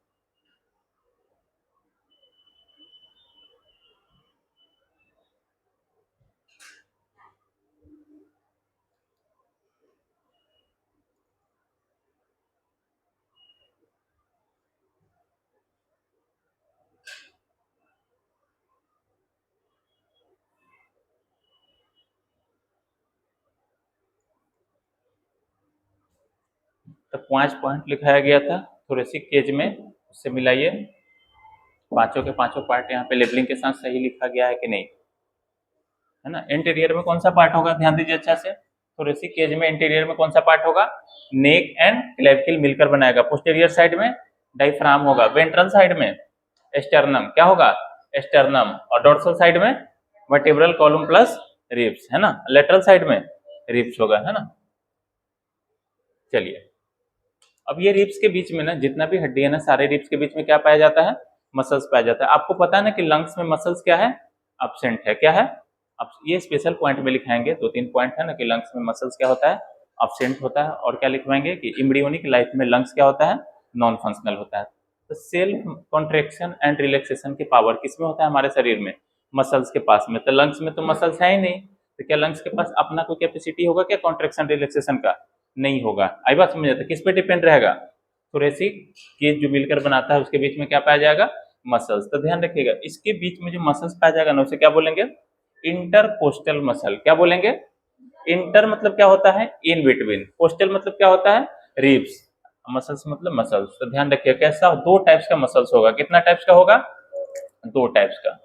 तो 5 पॉइंट लिखाया गया था थोरेसिक केज में, उससे मिलाइए। पांचों के पांचों पार्ट यहाँ पे लेबलिंग के साथ सही लिखा गया है कि नहीं, है ना। इंटीरियर में कौन सा पार्ट होगा, ध्यान दीजिए अच्छा से। थोरेसिक केज में इंटीरियर में कौन सा पार्ट होगा, नेक एंड क्लेविकल मिलकर बनाएगा। पोस्टीरियर साइड में डायफ्राम होगा, वेंट्रल साइड में स्टर्नम क्या होगा, स्टर्नम, और डोर्सल साइड में वर्टेब्रल कॉलम प्लस रिब्स, है ना। लेटरल साइड में रिब्स होगा, है ना। चलिए, अब ये रिब्स के बीच में ना जितना भी हड्डी है ना, सारे रिब्स के बीच में क्या पाया जाता है, मसल्स पाया जाता है। आपको पता है ना कि लंग्स में मसल्स क्या है, अब्सेंट है। क्या है, अब ये स्पेशल पॉइंट में लिखाएंगे, 2-3 पॉइंट है ना कि लंग्स में मसल्स क्या होता है, अब्सेंट होता है। और क्या लिखवाएंगे कि एम्ब्रियोनिक लाइफ में लंग्स क्या होता है, नॉन फंक्शनल होता है। तो सेल्फ कॉन्ट्रेक्शन एंड रिलैक्सेशन की पावर किसमें होता है, हमारे शरीर में, मसल्स के पास में। तो लंग्स में तो मसल्स है ही नहीं, तो क्या लंग्स के पास अपना कोई कैपेसिटी होगा क्या कॉन्ट्रेक्शन रिलैक्सेशन का, नहीं होगा। आई बात समझ आती, किस पे डिपेंड रहेगा, थोरेसिक केज जो मिलकर बनाता है उसके बीच में क्या पाया जाएगा, मसल्स। तो ध्यान रखिएगा, इसके बीच में जो मसल्स पाया जाएगा ना उसे क्या बोलेंगे, इंटरकोस्टल मसल। क्या बोलेंगे, इंटर मतलब क्या होता है, इन बिटवीन, कोस्टल मतलब क्या होता है, रिब्स, मसल्स मतलब मसल्स। तो ध्यान रखिए कैसा, 2 टाइप्स का मसल्स होगा। कितना टाइप्स का होगा, 2 टाइप्स का।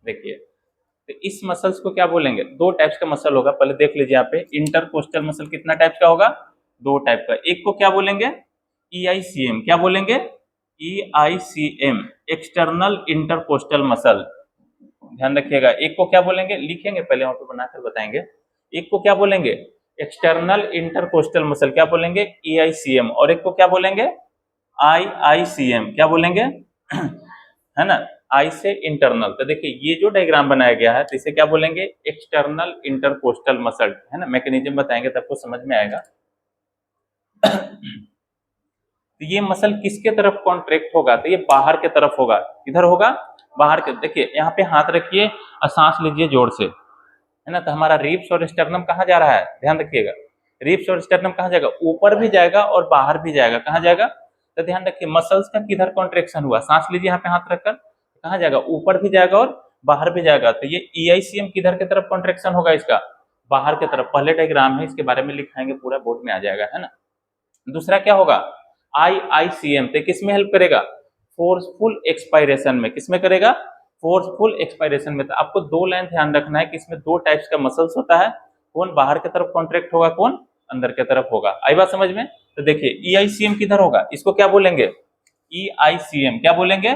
देखिए, तो इस मसल्स को क्या बोलेंगे, 2 टाइप्स का मसल होगा। पहले देख लीजिए यहाँ पे, इंटरकोस्टल मसल कितना टाइप्स का होगा, 2 टाइप का। एक को क्या बोलेंगे, EICM। क्या बोलेंगे, EICM, एक्सटर्नल इंटरकोस्टल मसल। ध्यान रखिएगा, एक को क्या बोलेंगे, लिखेंगे पहले वहां पे बनाकर बताएंगे। एक को क्या बोलेंगे, एक्सटर्नल इंटरकोस्टल मसल क्या बोलेंगे, EICM। और एक को क्या बोलेंगे, IICM। क्या बोलेंगे है ना, आई से इंटरनल। तो देखिए ये जो डायग्राम बनाया गया है तो इसे क्या बोलेंगे, एक्सटर्नल इंटरकोस्टल मसल, है ना। मैकेनिज्म बताएंगे तब आपको समझ में आएगा। तो ये मसल किसके तरफ कॉन्ट्रैक्ट होगा, तो ये बाहर के तरफ होगा। किधर होगा, बाहर के। देखिए यहाँ पे हाथ रखिए और सांस लीजिए जोर से, है ना। तो हमारा रिब्स और स्टर्नम कहाँ जा रहा है, ध्यान रखिएगा। रिब्स और स्टर्नम कहाँ जाएगा, ऊपर भी जाएगा और बाहर भी जाएगा। कहाँ जाएगा, तो ध्यान रखिए मसल्स का किधर कॉन्ट्रेक्शन हुआ, सांस लीजिए यहाँ पे हाथ रखकर, कहाँ जाएगा, ऊपर भी जाएगा और बाहर भी जाएगा। तो ये EICM किधर की तरफ कॉन्ट्रेक्शन होगा, इसका बाहर की तरफ। पहले डायग्राम है, इसके बारे में लिखाएंगे, पूरा बोर्ड में आ जाएगा, है ना। दूसरा क्या होगा, IICM। तो किसमें हेल्प करेगा, फोर्सफुल एक्सपायरेशन में। किसमें करेगा, फोर्सफुल एक्सपायरेशन में। तो आपको 2 लाइन ध्यान रखना है कि इसमें 2 टाइप्स का मसल्स होता है, कौन बाहर की तरफ कॉन्ट्रैक्ट होगा, कौन अंदर की तरफ होगा। आई बात समझ में। तो देखिए EICM किधर होगा, इसको क्या बोलेंगे, EICM। क्या बोलेंगे,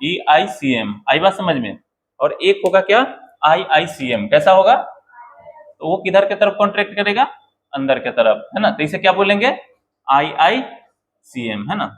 EICM। आई बात समझ में। और एक होगा क्या, IICM। कैसा होगा, तो वो किधर की तरफ कॉन्ट्रैक्ट करेगा, अंदर की तरफ, है ना। तो इसे क्या बोलेंगे, IICM, है ना।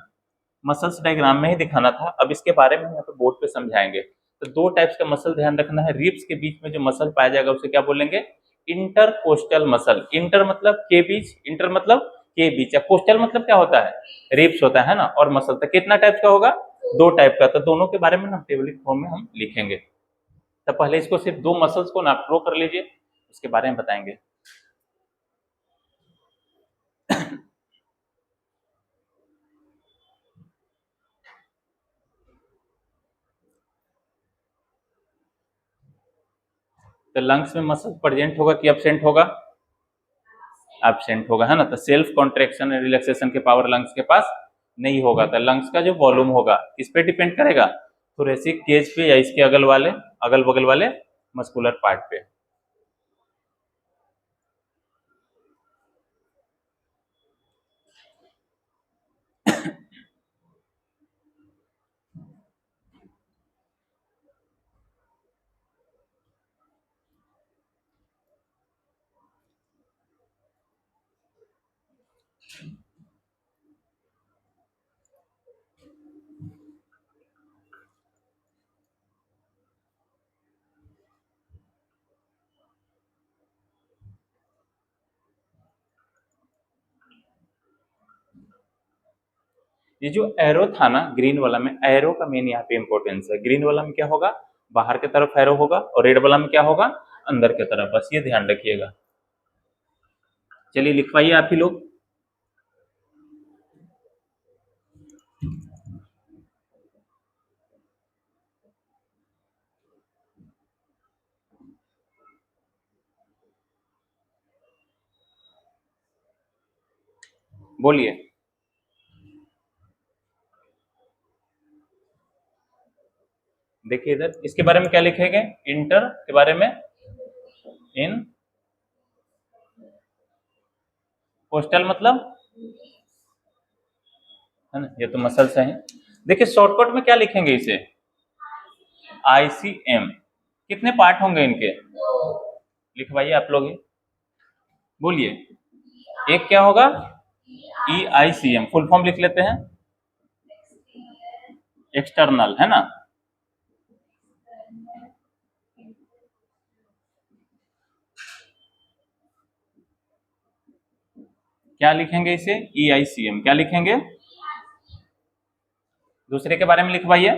मसल्स डायग्राम में ही दिखाना था, अब इसके बारे में यहाँ पे बोर्ड पे समझाएंगे। तो 2 टाइप्स का मसल ध्यान रखना है। रिब्स के बीच में जो मसल पाया जाएगा उसे क्या बोलेंगे, इंटरकोस्टल मसल। इंटर मतलब के बीच, इंटर मतलब के बीच, या कोस्टल मतलब क्या होता है, रिब्स होता है ना। और मसल तो कितना टाइप का होगा, 2 टाइप का। तो दोनों के बारे में ना टेबलिक फॉर्म में हम लिखेंगे। तो पहले इसको सिर्फ 2 मसल्स को ना ड्रॉ कर लीजिए, उसके बारे में बताएंगे। तो लंग्स में मसल प्रेजेंट होगा कि एब्सेंट होगा, एब्सेंट होगा, है ना। तो सेल्फ कॉन्ट्रेक्शन एंड रिलैक्सेशन के पावर लंग्स के पास नहीं होगा। तो लंग्स का जो वॉल्यूम होगा किस पे डिपेंड करेगा, थोरेसिक केज पे या इसके अगल बगल वाले मस्कुलर पार्ट पे। ये जो एरो था ना ग्रीन वाला में, एरो का मेन यहाँ पे इंपॉर्टेंस है। ग्रीन वाला में क्या होगा, बाहर की तरफ एरो होगा, और रेड वाला में क्या होगा, अंदर की तरफ। बस ये ध्यान रखिएगा। चलिए लिखवाइए आप ही लोग। बोलिए। देखिए इधर इसके बारे में क्या लिखेंगे, इंटर के बारे में, इन पोस्टल मतलब है ना, ये तो मसल्स है। देखिए शॉर्टकट में क्या लिखेंगे इसे, आईसीएम। कितने पार्ट होंगे इनके, लिखवाइए आप लोग ही। बोलिए। एक क्या होगा, ईआईसीएम, फुल फॉर्म लिख लेते हैं, एक्सटर्नल, है ना। क्या लिखेंगे इसे, ईआईसीएम। क्या लिखेंगे, दूसरे के बारे में लिखवाइए।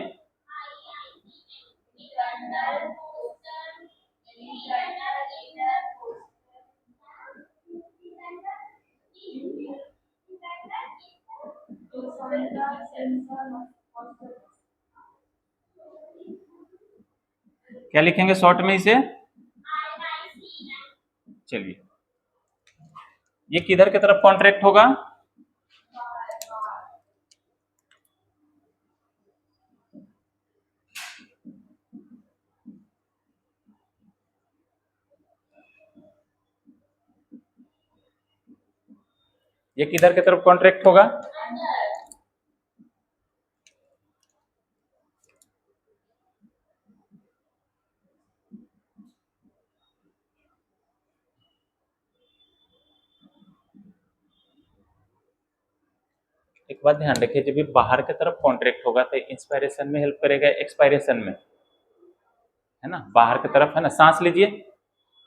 क्या लिखेंगे शॉर्ट में इसे, चलिए। ये किधर की तरफ कॉन्ट्रैक्ट होगा, ये किधर की तरफ कॉन्ट्रैक्ट होगा, एक बात ध्यान रखिए, जब भी बाहर की तरफ कॉन्ट्रैक्ट होगा तो इंस्पायरेशन में हेल्प करेगा, एक्सपायरेशन में, है ना। बाहर की तरफ है ना, सांस लीजिए,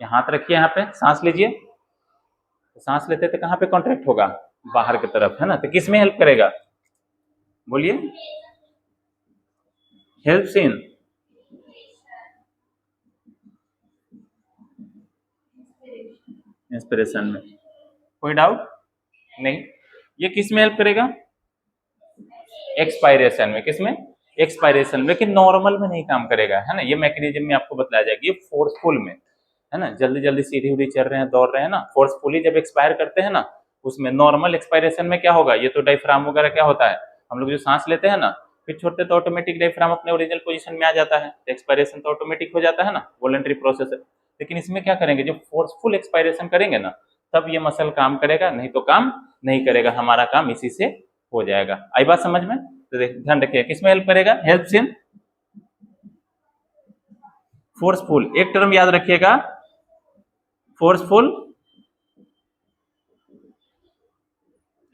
हाथ रखिए यहाँ पे, सांस लीजिए। तो सांस लेते थे कहाँ पे कॉन्ट्रैक्ट होगा, बाहर की तरफ, है ना। तो किस में हेल्प करेगा, बोलिए, हेल्प्स इन इंस्पिरेशन में। कोई डाउट नहीं। ये किस में हेल्प करेगा, एक्सपायरेशन में। किसमें, एक्सपायरेशन में। लेकिन नॉर्मल में नहीं काम करेगा, है ना। ये मैकेनिज्म में आपको बताया जाएगा। ये फोर्सफुल में, है ना, जल्दी जल्दी सीढ़ी उड़ी चढ़ रहे हैं, दौड़ रहे हैं ना, फोर्सफुली जब एक्सपायर करते हैं ना, उसमें। नॉर्मल एक्सपायरेशन में क्या होगा, ये तो डायफ्राम वगैरह क्या होता है, हम लोग जो सांस लेते हैं ना, फिर छोड़ते तो ऑटोमेटिक डायफ्राम अपने ओरिजिनल पोजीशन में आ जाता है, एक्सपायरेशन तो ऑटोमेटिक हो जाता है ना, वॉलंटरी प्रोसेस है। लेकिन इसमें क्या करेंगे, जब फोर्सफुल एक्सपायरेशन करेंगे ना, तब ये मसल काम करेगा, नहीं तो काम नहीं करेगा। हमारा काम इसी से हो जाएगा। आई बात समझ में। तो ध्यान रखिए किसमें हेल्प करेगा, हेल्प्स इन फोर्सफुल। एक टर्म याद रखिएगा, फोर्सफुल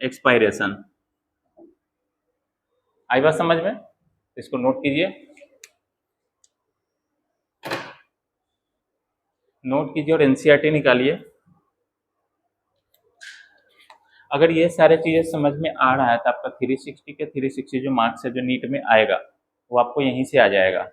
एक्सपायरेशन। आई बात समझ में, इसको नोट कीजिए, नोट कीजिए और एनसीईआरटी निकालिए। अगर ये सारे चीजें समझ में आ रहा है तो आपका 360 के 360 जो मार्क्स है जो नीट में आएगा, वो आपको यहीं से आ जाएगा।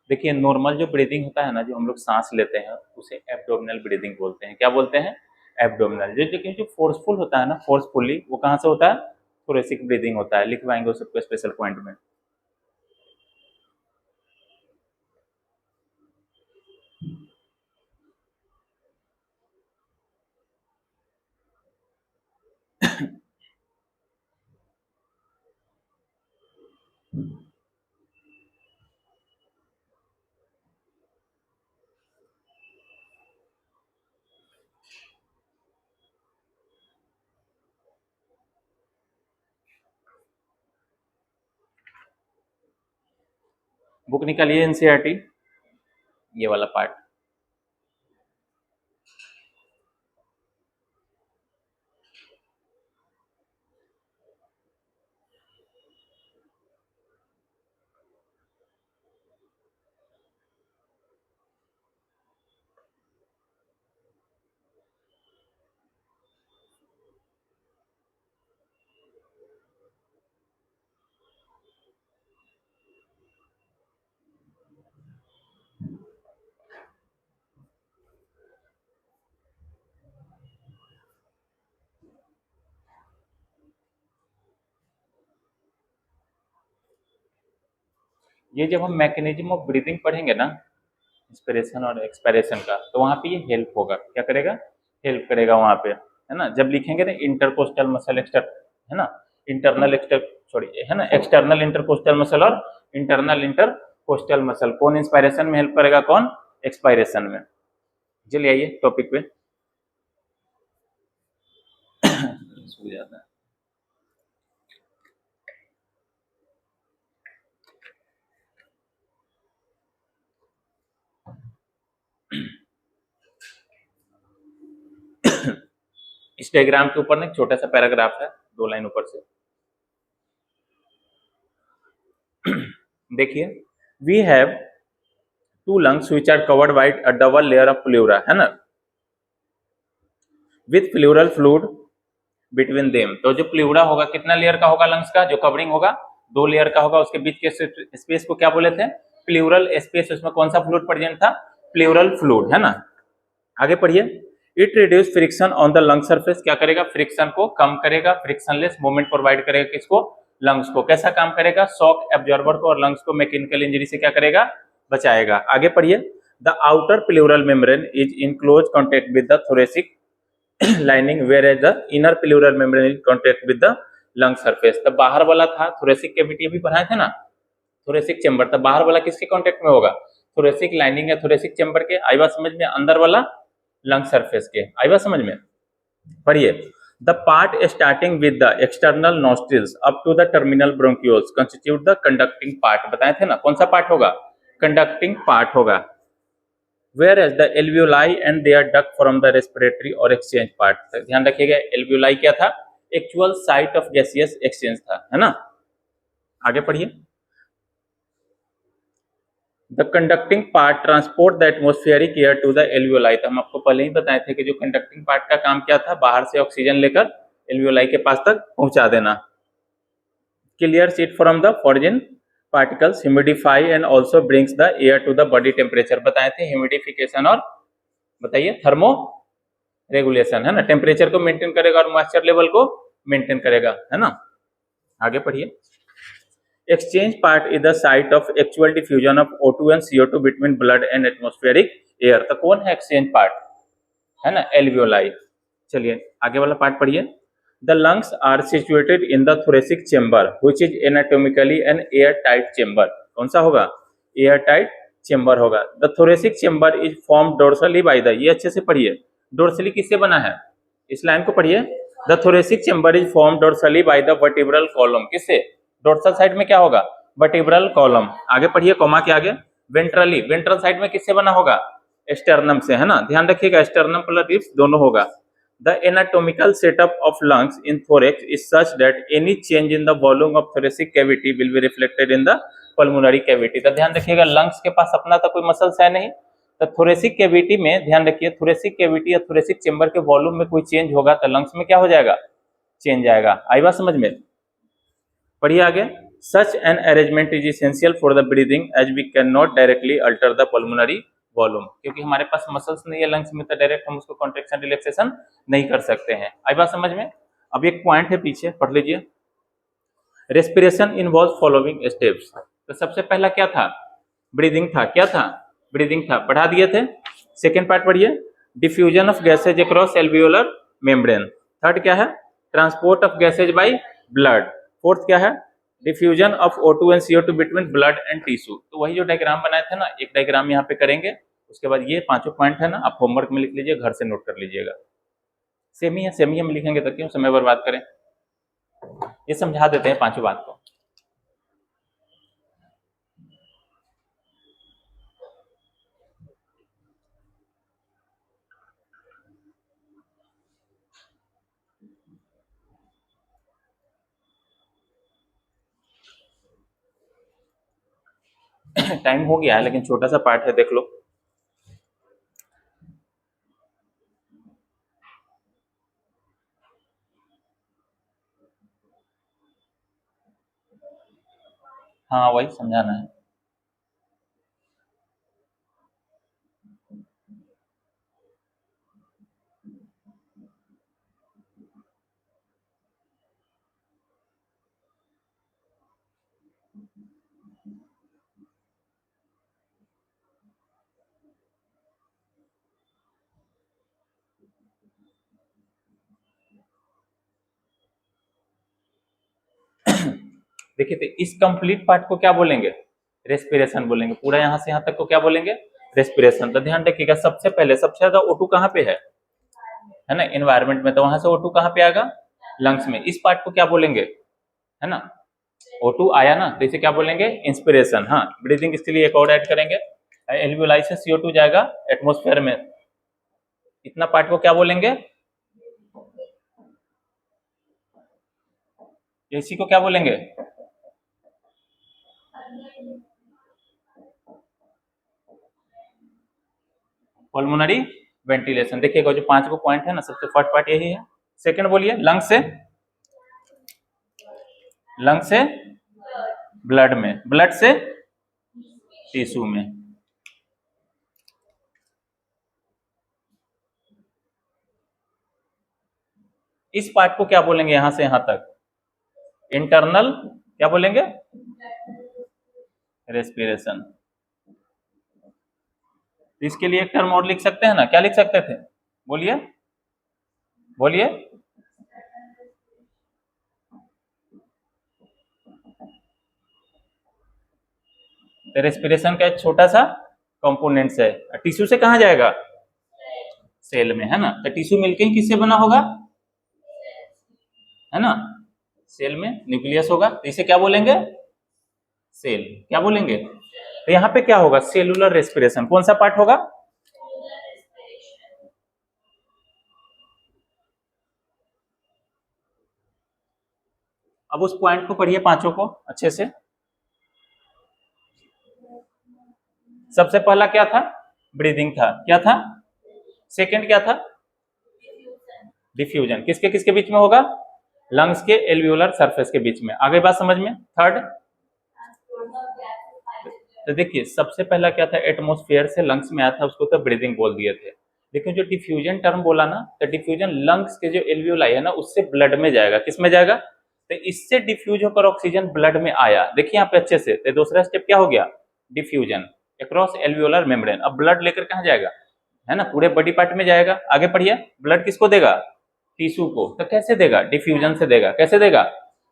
देखिए नॉर्मल जो ब्रीदिंग होता है ना, जो हम लोग सांस लेते हैं, उसे एब्डोमिनल ब्रीदिंग बोलते हैं। क्या बोलते हैं, एब्डोमिनल। जो लेकिन जो फोर्सफुल होता है ना, फोर्सफुली, वो कहाँ से होता है, थोरेसिक ब्रीदिंग होता है। लिखवाएंगे उस सबको स्पेशल पॉइंट में। बुक निकालिए एनसीईआरटी, ये वाला पार्ट। ये जब हम मैकेनिज्म ऑफ ब्रीदिंग पढ़ेंगे ना, इंस्पिरेशन और एक्सपायरेशन का, तो वहाँ पे ये हेल्प होगा, क्या करेगा, हेल्प करेगा वहाँ पे, है ना। जब लिखेंगे ना इंटरकोस्टल मसल एक्सटर, है ना, इंटरनल एक्सटर, सॉरी, है ना, एक्सटर्नल इंटरकोस्टल मसल और इंटरनल इंटरकोस्टल मसल, कौन इंस्पायरेशन में हेल्प करेगा, कौन एक्सपायरेशन में। चलिए आइए टॉपिक पे। सो जाता है। इस डायग्राम के ऊपर ना एक छोटा सा पैराग्राफ है, 2 लाइन ऊपर से देखिए, we have two lungs which are covered by a double layer of pleura, है ना, with pleural fluid between them. तो जो प्लूरा होगा कितना लेयर का होगा, लंग्स का जो कवरिंग होगा 2 लेयर का होगा, उसके बीच के स्पेस को क्या बोले थे, प्लूरल स्पेस। उसमें कौन सा फ्लूइड प्रेजेंट था, प्लूरल फ्लूइड, है ना। आगे पढ़िए, it reduce friction on the lung surface, क्या करेगा, फ्रिक्शन को कम करेगा, फ्रिक्शनलेस मूवमेंट प्रोवाइड करेगा, किसको, लंग्स को। कैसा काम करेगा, शॉक एब्जॉर्बर को और लंग्स को मैकेनिकल इंजरी से क्या करेगा, बचाएगा। आगे पढ़िए, the outer pleural membrane is in close contact with the thoracic lining whereas the inner pleural membrane in contact with the lung surface. तब बाहर वाला था थोरेसिक कैविटी, अभी पढ़ाए थे ना, थोरेसिक चैम्बर। तब बाहर वाला किसके कॉन्टेक्ट में होगा, थोरेसिक लाइनिंग या थोरेसिक चैम्बर के। आई बात समझ में, अंदर वाला लंग सरफेस के। आई बात समझ में, पढ़िए, the part starting with the external nostrils up to the terminal bronchioles constitute the conducting part. बताए थे ना, कौन सा पार्ट होगा, कंडक्टिंग पार्ट होगा। whereas the alveoli and their duct from the respiratory or exchange part। ध्यान रखिएगा, alveoli क्या था, actual site of gaseous exchange था, है ना। आगे पढ़िए, the conducting part transport the atmospheric air to the alveoli. तो हम आपको पहले ही बताए थे कि जो कंडक्टिंग पार्ट का काम क्या था, बाहर से ऑक्सीजन लेकर एल्वियोलाई के पास तक पहुंचा देना। Clears it from the foreign particles, humidify and also brings the air to the body temperature. बताए थे ह्यूमिडिफिकेशन और बताइए थर्मो रेगुलेशन, है ना, टेम्परेचर को मेंटेन करेगा और मॉइस्चर लेवल को मेंटेन करेगा, है ना। आगे पढ़िए, exchange part is the site of actual diffusion of O2 and CO2 between blood and atmospheric air. तो कौन है एक्सचेंज पार्ट, है ना, एल्वियोलाई। चलिए आगे वाला पार्ट पढ़िए, the lungs are situated in the thoracic chamber which is anatomically an air tight chamber. कौन सा होगा, एयर टाइट चेम्बर होगा। The thoracic chamber is form dorsally by the, ये अच्छे से पढ़िए, डोर्सली किससे बना है, इस लाइन को पढ़िए, the thoracic chamber is form dorsally by the vertebral column. किससे, डोर्सल साइड में क्या होगा, वर्टिब्रल कॉलम। आगे पढ़िए, कॉमा के आगे, वेंट्रली, वेंट्रल साइड में किससे बना होगा, स्टर्नम से, है ना। ध्यान रखिएगा, स्टर्नम प्लस रिब्स दोनों होगा। The anatomical setup of lungs in thorax is such that any change in the volume of thoracic cavity will be reflected in the pulmonary cavity। तो ध्यान रखिएगा, लंग्स के पास अपना तो कोई मसल्स है नहीं, तो थोरेसिक कैविटी में ध्यान रखिए, थोरेसिक कैविटी या थोरेसिक चेंबर के वॉल्यूम में कोई चेंज होगा तो लंग्स में क्या हो जाएगा, चेंज आएगा। आई बात समझ में, पढ़िए आगे, such an arrangement is essential for the breathing as we cannot directly alter the pulmonary volume. क्योंकि हमारे पास मसल्स नहीं है लंग्स में, तो डायरेक्ट हम उसको कॉन्ट्रेक्शन रिलैक्सेशन नहीं कर सकते हैं। आई बात समझ में। अब एक पॉइंट है पीछे पढ़ लीजिए, रेस्पिरेशन इन्वॉल्व फॉलोइंग स्टेप्स। तो सबसे पहला क्या था, ब्रीदिंग था, क्या था, ब्रीदिंग था, पढ़ा दिए थे। सेकेंड पार्ट पढ़िए, diffusion of gases across alveolar membrane. Third क्या है, transport of gases by blood. Fourth क्या है, diffusion of O2 and CO2 between blood and tissue. तो वही जो डायग्राम बनाए थे ना, एक डायग्राम यहाँ पे करेंगे, उसके बाद ये पांचों पॉइंट है ना, आप होमवर्क में लिख लीजिए, घर से नोट कर लीजिएगा। सेम ही है, सेम ही हम लिखेंगे तो क्यों समय बर्बाद करें, ये समझा देते हैं पांचों बात को। टाइम हो गया है लेकिन छोटा सा पार्ट है, देख लो। हाँ वही समझाना है। देखिए तो इस कंप्लीट पार्ट को क्या बोलेंगे, रेस्पिरेशन बोलेंगे। पूरा यहाँ से यहाँ तक को क्या बोलेंगे, रेस्पिरेशन। तो ध्यान रखिएगा, सबसे पहले सबसे ज्यादा O2 कहाँ पे है ना, एनवायरमेंट में, तो वहां से O2 कहाँ पे आएगा, लंग्स में। इस पार्ट को क्या बोलेंगे, है ना, O2 आया ना, तो इसे क्या बोलेंगे, इंस्पिरेशन। हाँ, ब्रीदिंग इसके लिए एक और ऐड करेंगे, एल्वियोलाई से CO2 जाएगा एटमॉस्फेयर में, इतना पार्ट को क्या बोलेंगे, इसी को क्या बोलेंगे, पल्मोनरी वेंटिलेशन। देखिएगा जो 5 को पॉइंट है ना, सबसे फर्स्ट पार्ट यही है। सेकंड बोलिए, लंग से ब्लड में, ब्लड से टिश्यू में। इस पार्ट को क्या बोलेंगे, यहां से यहां तक इंटरनल क्या बोलेंगे, रेस्पिरेशन। इसके लिए एक टर्म और लिख सकते हैं ना, क्या लिख सकते थे, बोलिए बोलिए, रेस्पिरेशन का एक छोटा सा कंपोनेंट्स है। टिश्यू से कहां जाएगा, सेल में, है ना। तो टिश्यू मिलकर ही किससे बना होगा, है ना, सेल में न्यूक्लियस होगा, तो इसे क्या बोलेंगे, सेल। क्या बोलेंगे, तो यहाँ पे क्या होगा, सेलुलर रेस्पिरेशन। कौन सा पार्ट होगा, अब उस पॉइंट को पढ़िए, पांचों को अच्छे से। सबसे पहला क्या था, ब्रीदिंग था, क्या था, सेकंड क्या था, डिफ्यूजन। किसके किसके बीच में होगा, लंग्स के एल्वियोलर सरफेस के बीच में। आगे बात समझ में। थर्ड, तो देखिए सबसे पहला क्या था, एटमॉस्फेयर से लंग्स में आया था, उसको तो ब्रीदिंग बोल दिए थे। लेकिन जो डिफ्यूजन टर्म बोला ना, तो डिफ्यूजन लंग्स के जो एल्वियोलाई है ना, उससे ब्लड में जाएगा। किस में जाएगा, तो इससे डिफ्यूज होकर ऑक्सीजन ब्लड में आया। देखिए यहाँ पे अच्छे से, तो दूसरा स्टेप क्या हो गया, डिफ्यूजन अक्रॉस एल्वियोलर मेम्ब्रेन। अब ब्लड लेकर कहाँ जाएगा, है ना, पूरे बॉडी पार्ट में जाएगा। आगे पढ़िए, ब्लड किसको देगा, टिश्यू को। तो कैसे देगा, डिफ्यूजन से देगा। कैसे देगा,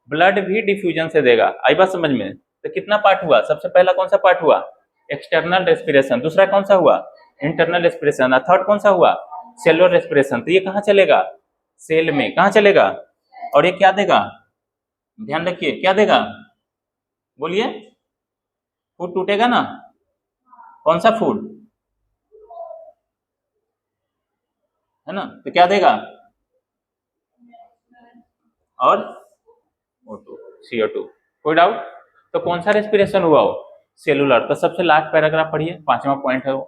ब्लड भी डिफ्यूजन से देगा। आई बात समझ में। तो कितना पार्ट हुआ, सबसे पहला कौन सा पार्ट हुआ, एक्सटर्नल रेस्पिरेशन। दूसरा कौन सा हुआ, इंटरनल रेस्पिरेशन। और थर्ड कौन सा हुआ, सेलुलर रेस्पिरेशन। तो ये कहाँ चलेगा, सेल में। कहाँ चलेगा, और ये क्या देगा, ध्यान रखिए क्या देगा, बोलिए, फूड टूटेगा ना, कौन सा फूड, है ना, तो क्या देगा, और O2 CO2। कोई डाउट, तो कौन सा रेस्पिरेशन हुआ हो, सेलुलर। तो सबसे लास्ट पैराग्राफ पढ़िए, 5वां पॉइंट है वो।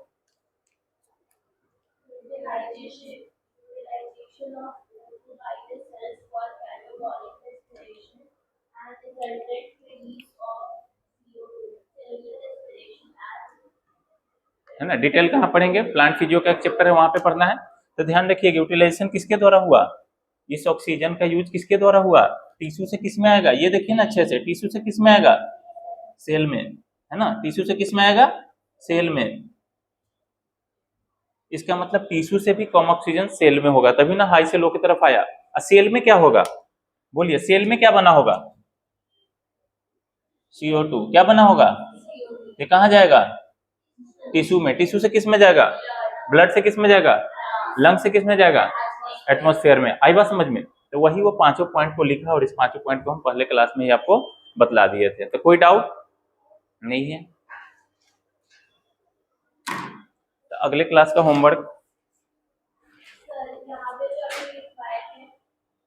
है ना, डिटेल कहाँ पढ़ेंगे, प्लांट फिजियो का एक चैप्टर है, वहां पे पढ़ना है। तो ध्यान रखिएगा, यूटिलाइजेशन किसके द्वारा हुआ, इस ऑक्सीजन का यूज किसके द्वारा हुआ, टिश्यू से किस में आएगा, ये देखिए ना अच्छे से, टिश्यू से किस में आएगा, सेल में, है ना, टिश्यू से किस में आएगा, सेल में। इसका मतलब टिश्यू से भी कम ऑक्सीजन सेल में होगा, तभी ना हाई से लो की तरफ आया। सेल में क्या होगा, बोलिए, सेल में क्या बना होगा, CO2। क्या बना होगा, ये कहाँ जाएगा, टिश्यू में। टिश्यू से किस में जाएगा, ब्लड से किस में जाएगा, लंग से किस में जाएगा, एटमॉस्फेयर में। आई बात समझ में। तो वही वो पांचों पॉइंट को लिखा, और इस पांचों पॉइंट को हम पहले क्लास में ही आपको बतला दिए थे। तो कोई डाउट नहीं है। तो अगले क्लास का होमवर्क